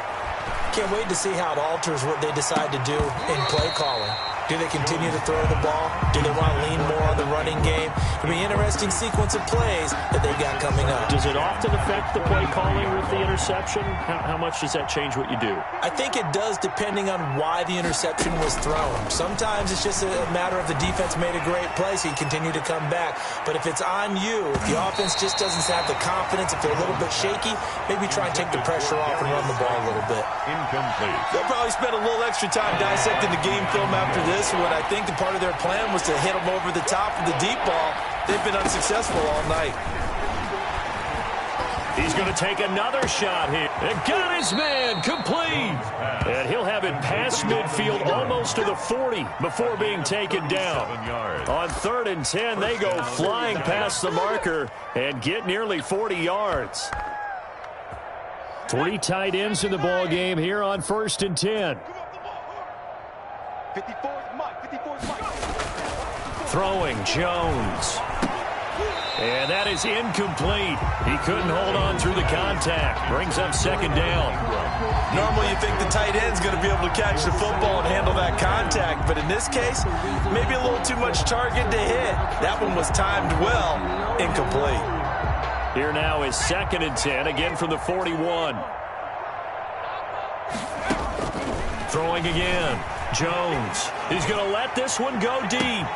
Can't wait to see how it alters what they decide to do in play calling. Do they continue to throw the ball? Do they want to lean more on the running game? It'll be an interesting sequence of plays that they've got coming up. Does it often affect the play calling with the interception? How much does that change what you do? I think it does depending on why the interception was thrown. Sometimes it's just a matter of the defense made a great play, so you continue to come back. But if it's on you, if the offense just doesn't have the confidence, if they're a little bit shaky, maybe try and take the pressure off and run the ball a little bit. Incomplete. They'll probably spend a little extra time dissecting the game film after this one. I think the part of their plan was to hit them over the top of the deep ball. They've been unsuccessful all night. He's going to take another shot here. And got his man complete. And he'll have it past midfield almost to the 40 before being taken down. On 3rd and 10, they go flying past the marker and get nearly 40 yards. 3 tight ends in the ball game here on 1st and 10. Throwing Jones. And that is incomplete. He couldn't hold on through the contact. Brings up 2nd down. Normally you think the tight end's going to be able to catch the football and handle that contact. But in this case, maybe a little too much target to hit. That one was timed well. Incomplete. Here now is 2nd and 10. Again from the 41. Throwing again. Jones. He's going to let this one go deep.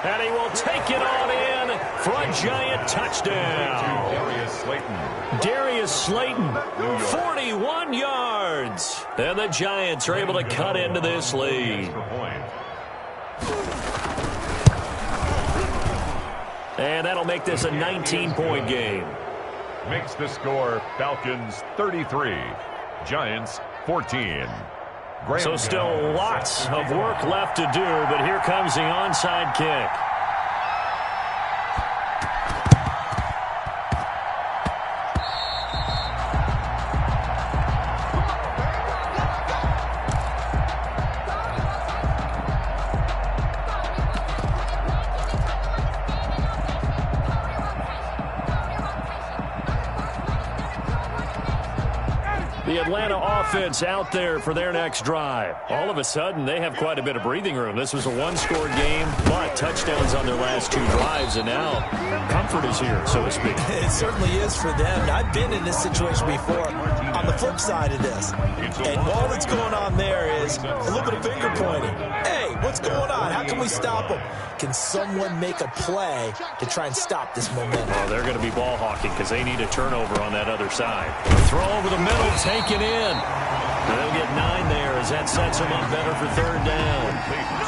And he will take it on in for a Giant touchdown. Darius Slayton, 41 yards. And the Giants are able to cut into this lead. And that'll make this a 19-point game. Makes the score Falcons 33, Giants 14. So still lots of work left to do, but here comes the onside kick. The Atlanta offense out there for their next drive. All of a sudden, they have quite a bit of breathing room. This was a one-score game, but touchdowns on their last 2 drives, and now comfort is here, so to speak. It certainly is for them. I've been in this situation before on the flip side of this. And all that's going on there is a little bit of finger pointing. Hey, what's going on? How can we stop them? Can someone make a play to try and stop this momentum? Well, they're going to be ball hawking because they need a turnover on that other side. A throw over the middle, taken in. They'll get 9 there as that sets them up better for 3rd down.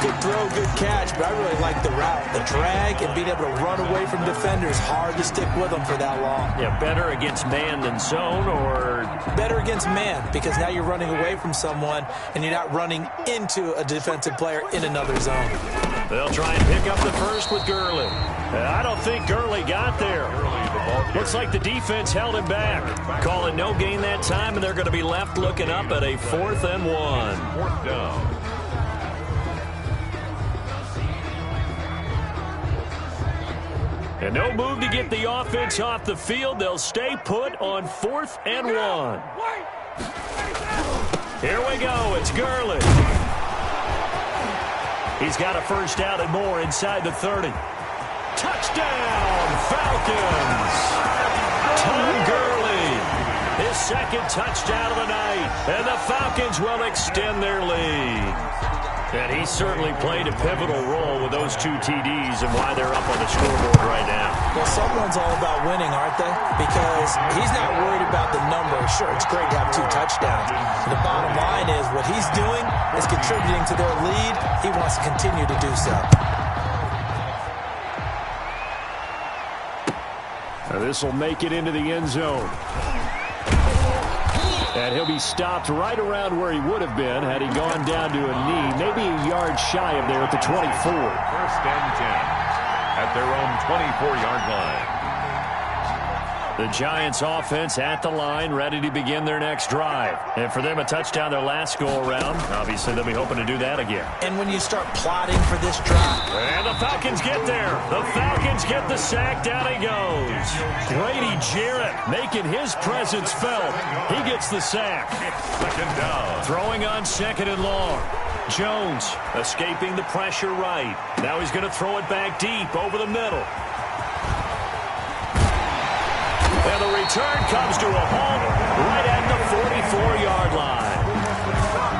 Good throw, good catch, but I really like the route. The drag and being able to run away from defenders, hard to stick with them for that long. Yeah, better against man than zone, or? Better against man, because now you're running away from someone and you're not running into a defensive player in another zone. They'll try and pick up the first with Gurley. I don't think Gurley got there. Looks like the defense held him back. Call it no gain that time, and they're going to be left looking up at a 4th and 1. 4th down. And no move to get the offense off the field. They'll stay put on 4th and 1. Here we go. It's Gurley. He's got a first down and more inside the 30. Touchdown, Falcons! Tom Gurley, his second touchdown of the night, and the Falcons will extend their lead. And he certainly played a pivotal role with those 2 TDs and why they're up on the scoreboard right now. Well, someone's all about winning, aren't they? Because he's not worried about the number. Sure, it's great to have 2 touchdowns. But the bottom line is what he's doing is contributing to their lead. He wants to continue to do so. This will make it into the end zone. And he'll be stopped right around where he would have been had he gone down to a knee, maybe a yard shy of there at the 24. First and 10 at their own 24-yard line. The Giants offense at the line, ready to begin their next drive. And for them, a touchdown their last go-around. Obviously, they'll be hoping to do that again. And when you start plotting for this drive. And the Falcons get there. The Falcons get the sack. Down he goes. Grady Jarrett making his presence felt. He gets the sack. Second down. Throwing on second and long. Jones escaping the pressure right. Now he's going to throw it back deep over the middle. And the return comes to a halt right at the 44-yard line.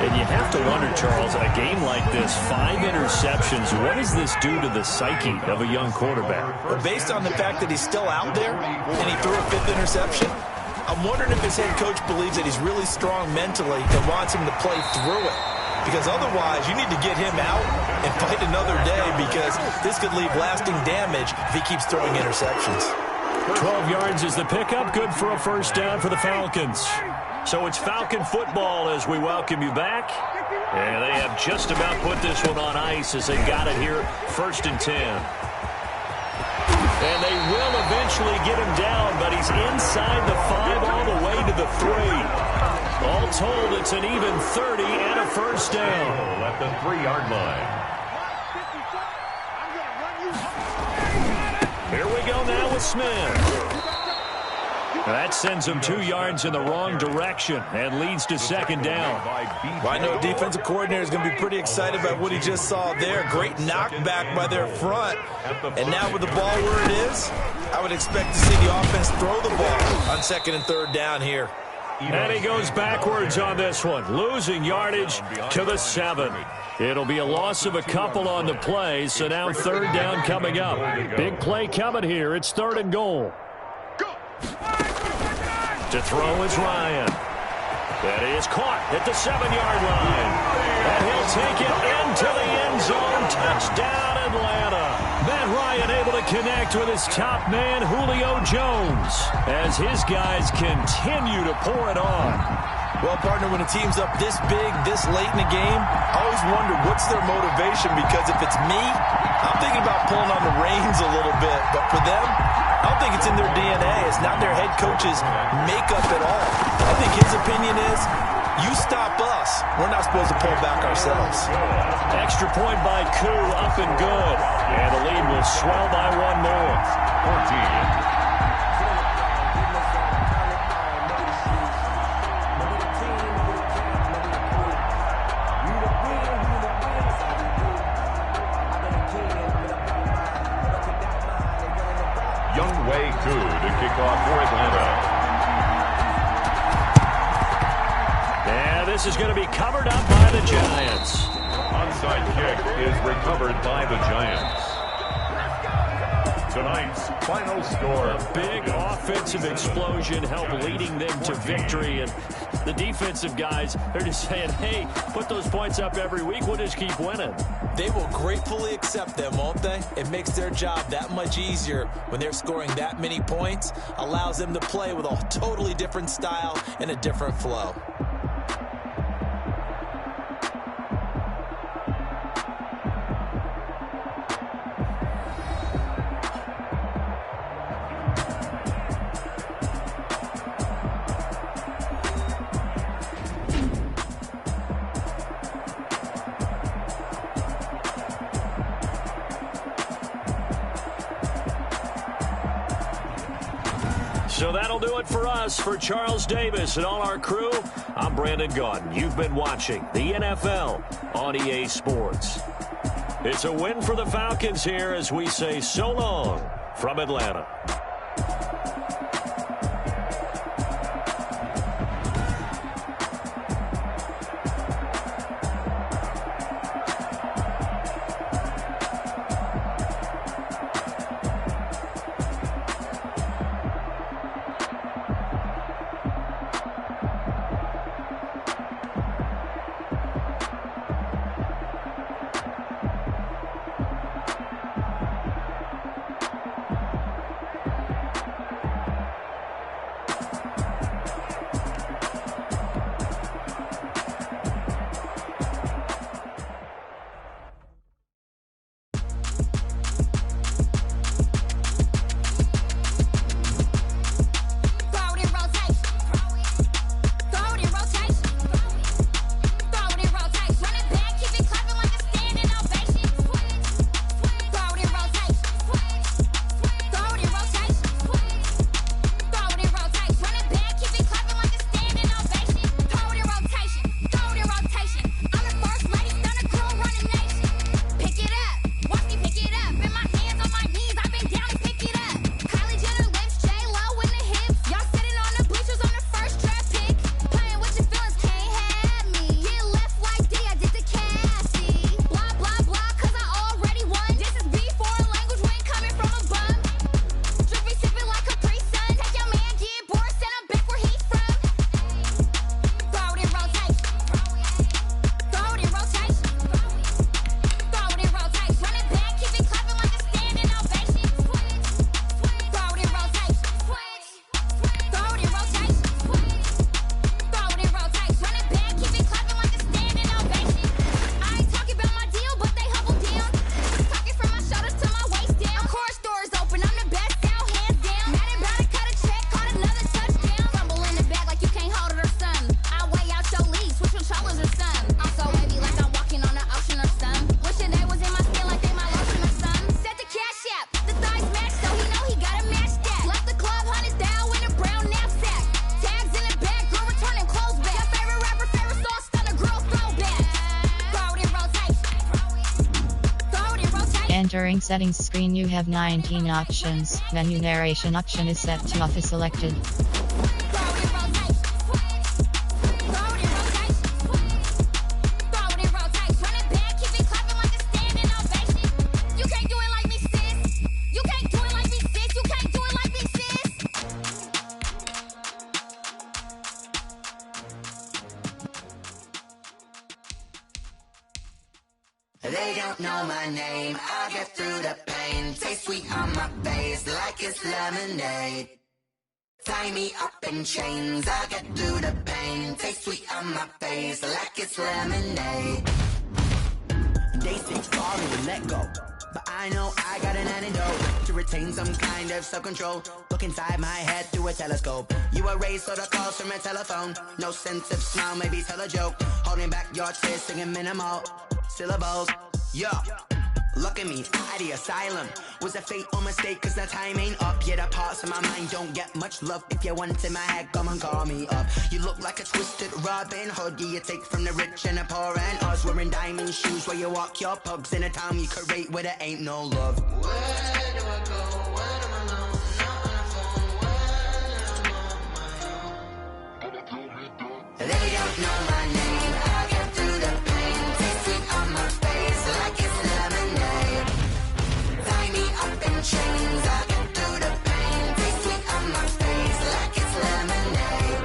And you have to wonder, Charles, in a game like this, 5 interceptions, what does this do to the psyche of a young quarterback? But based on the fact that he's still out there and he threw a 5th interception, I'm wondering if his head coach believes that he's really strong mentally and wants him to play through it. Because otherwise, you need to get him out and fight another day because this could leave lasting damage if he keeps throwing interceptions. 12 yards is the pickup. Good for a first down for the Falcons. So it's Falcon football as we welcome you back. And they have just about put this one on ice as they got it here, 1st and 10. And they will eventually get him down, but he's inside the 5 all the way to the 3. All told, it's an even 30 and a first down. At the 3-yard line. Here we go now with Smith. That sends him 2 yards in the wrong direction and leads to second down. Well, I know defensive coordinator is going to be pretty excited about what he just saw there. Great knockback by their front. And now with the ball where it is, I would expect to see the offense throw the ball on 2nd and 3rd down here. And he goes backwards on this one, losing yardage to the 7. It'll be a loss of a couple on the play, so now 3rd down coming up. Big play coming here. It's 3rd and goal. To throw is Ryan. That is caught at the 7-yard line. And he'll take it into the end zone. Touchdown, Atlanta. Matt Ryan able to connect with his top man, Julio Jones, as his guys continue to pour it on. Well, partner, when a team's up this big, this late in the game, I always wonder what's their motivation, because if it's me, I'm thinking about pulling on the reins a little bit. But for them, I don't think it's in their DNA. It's not their head coach's makeup at all. I think his opinion is, you stop us, we're not supposed to pull back ourselves. Extra point by Koo, up and good. And the lead will swell by 1 more. 14. To kick off for Atlanta. And this is going to be covered up by the Giants. Onside kick is recovered by the Giants. Tonight's final score. A big offensive explosion helped leading them to victory. And the defensive guys, they're just saying, hey, put those points up every week. We'll just keep winning. They will gratefully accept them, won't they? It makes their job that much easier when they're scoring that many points. Allows them to play with a totally different style and a different flow. So that'll do it for us. For Charles Davis and all our crew, I'm Brandon Gaudin. You've been watching the NFL on EA Sports. It's a win for the Falcons here as we say so long from Atlanta. During settings screen you have 19 options. Menu narration option is set to off is selected. They don't know my name, I get through the pain. Taste sweet on my face like it's lemonade. Tie me up in chains, I get through the pain. Taste sweet on my face like it's lemonade. They say fall and let go, but I know I got an antidote to retain some kind of self-control. Look inside my head through a telescope. You erase all the calls from a telephone. No sense of smile, maybe tell a joke. Holding back your tears, singing minimal syllables. Yeah, look at me, out the asylum. Was a fate or mistake, cause the time ain't up. Yeah, the parts of my mind don't get much love. If you want in my head, come and call me up. You look like a twisted Robin Hood. Yeah, you take from the rich and the poor and us. Wearing diamond shoes where you walk your pugs. In a town you create where there ain't no love. Where do I go? When I'm alone? Not on my own. They don't know my name, I get through the pain. Taste sweet on my face like it's lemonade. Tie me up in chains, I get through the pain. Taste sweet on my face like it's lemonade.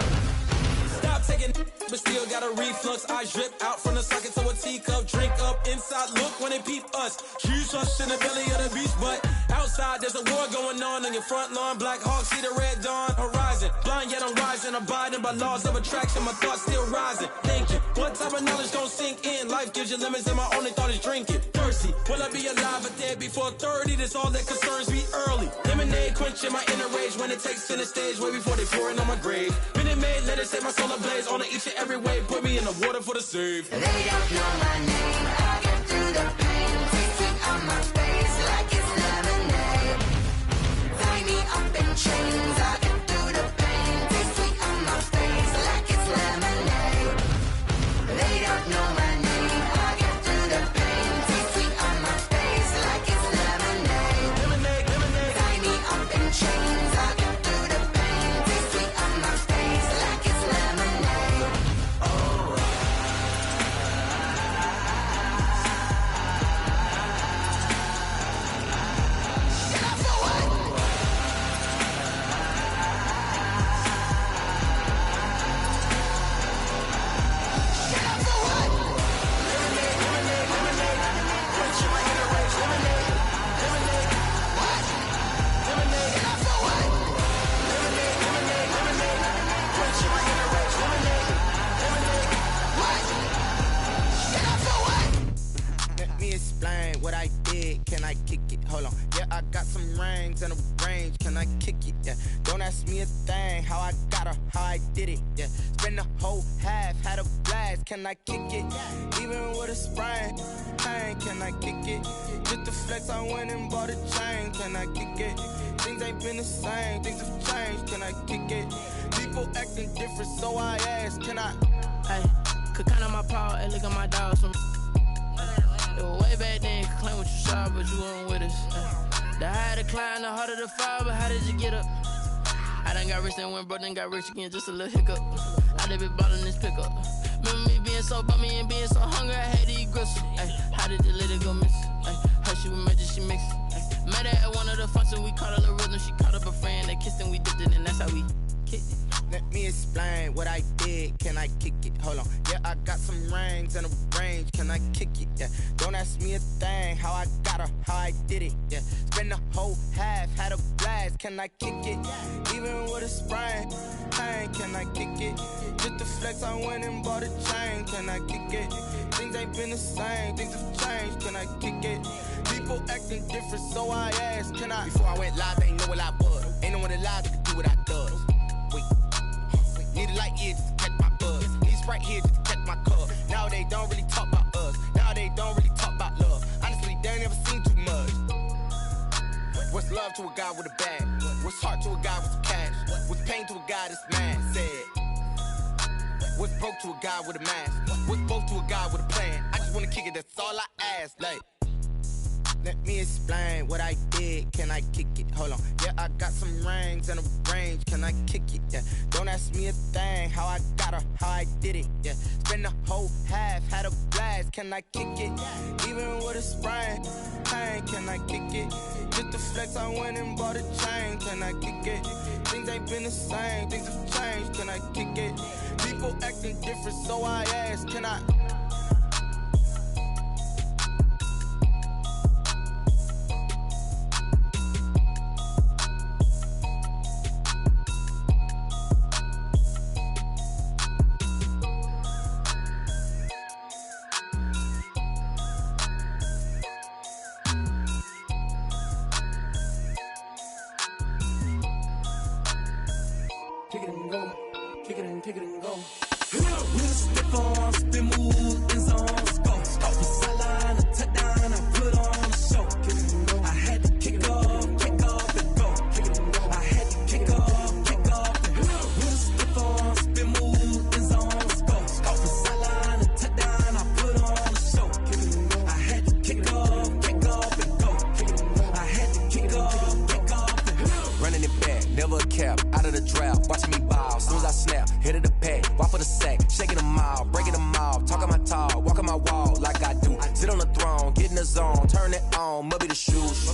Stop taking, but still got a reflux. I drip out from the socket to a teacup. Drink up inside, look when they peep us. Huge rush in the belly of the beast, but outside there's a war going on your front lawn. Black Hawk, see the red dawn horizon. Blind yet I'm rising, abiding by laws of attraction. My thoughts still rising. Thinking, what type of knowledge don't sink in? Life gives you limits, and my only thought is drinking. Thirsty, will I be alive or dead before 30? That's all that concerns me early. Lemonade quenching my inner rage when it takes center stage, way before they pour it on my grave. Minute Maid, let it set my soul ablaze on each and every way. Put me in the water for the save. They don't know my name, I get through the pain. Taste sweet on my face like it's lemonade. Tie me up in chains, I get through the pain. Taste sweet on my face like it's lemonade. They don't know my name, I get through the pain. Taste sweet on my face like it's lemonade. Tie me up in chains, I get through the pain. Taste sweet on my face like it's lemonade. Oh. Let me explain what I did. Can I kick it? Hold on. Yeah, I got some rings and a range. Can I kick it? Yeah. Don't ask me a thing. How I got her, how I did it. Yeah. Spend the whole half, had a blast. Can I kick it? Even with a sprain. Pain, can I kick it? Just the flex, I went and bought a chain. Can I kick it? Things ain't been the same. Things have changed. Can I kick it? People acting different, so I ask. Can I? Hey, could count on my power, and look at my dogs from. It was way back then, you could claim what you saw, but you weren't with us. The higher the climb, the harder the fall, but how did you get up? I done got rich, then went broke, then got rich again, just a little hiccup. I done been ballin' this pickup. Remember me being so bummy and being so hungry, I had to eat gristle. Ay, how did the lady go miss? Ay, her she was magic, she mixed. Ay, met her at one of the functions, we caught a little rhythm, she caught up a friend, they kissed and we dipped it, and that's how we kicked it. Let me explain what I did. Can I kick it? Hold on. Yeah, I got some rings and a range. Can I kick it? Yeah. Don't ask me a thing. How I got her, how I did it. Yeah. Spend the whole half, had a blast. Can I kick it? Even with a sprain. Pain, can I kick it? Just the flex, I went and bought a chain. Can I kick it? Things ain't been the same. Things have changed. Can I kick it? People acting different, so I asked. Can I? Before I went live, they ain't know what I was. Ain't no one alive that could do what I does. Need a light here just to catch my buzz. Need Sprite here just to catch my cup. Now they don't really talk about us. Now they don't really talk about love. Honestly, they ain't never seen too much. What's love to a guy with a bag? What's heart to a guy with some cash? What's pain to a guy that's mad? Said. What's broke to a guy with a mask? What's both to a guy with a plan? I just wanna kick it, that's all I ask. Like, Let me explain what I did. Can I kick it? Hold on. Yeah, I got some rings and a range. Can I kick it? Yeah. Don't ask me a thing. How I got her, how I did it. Yeah. Spend the whole half, had a blast. Can I kick it? Even with a sprain, pain. Can I kick it? Just the flex, I went and bought a chain. Can I kick it? Things ain't been the same. Things have changed. Can I kick it? People acting different, so I ask. Can I? Kick it and go. Kick it and kick it and go. With a stiff arm, spin move, in zone, let's go. From sideline to touchdown, I put on a show. I had to kick off and go. I had to kick off and go. With a stiff arm, spin move, in zone, let's go. From sideline to touchdown, I put on a show. I had to kick off and go. I had to kick off and go. Running it back, never a cap, out of the draft, watching me ball. Soon as I snap, hit of the pack, walk for the sack, shaking them all, breaking them off, talking my talk, walking my wall like I do. Sit on the throne, get in the zone, turn it on, must be the shoes,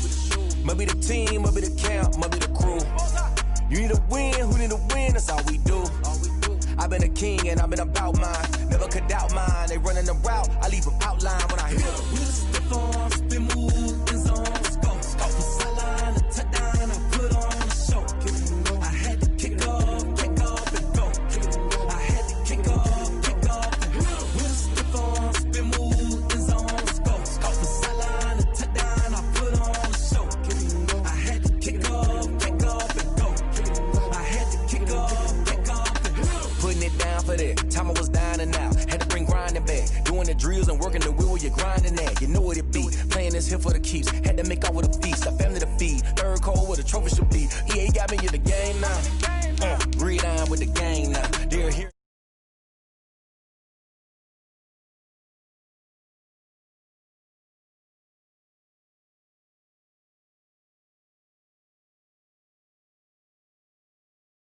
must be the team, must be the camp, must be the crew. You need a win, who need a win, that's all we do. I've been a king and I've been about mine, never could doubt mine. They running the route, I leave them outline when I hit them. With a stiff arm, spin move, in zone, let's go. From sideline to touchdown, I put on a show. I had to kick off and go. I had to kick off and go. With a stiff arm, spin move, in zone, let's go. From sideline to touchdown, I put on a show. I had to kick off and go. I had to kick off and go. Putting it down for that, time I was down and out, had to bring grinding back, doing the drills and working the wheel where you're grinding at, you know what it be, playing this here for the keeps, had to make off with a feast, a family to feed, third cold where the trophy should be, EA got me in the game now, breathe on with the game now,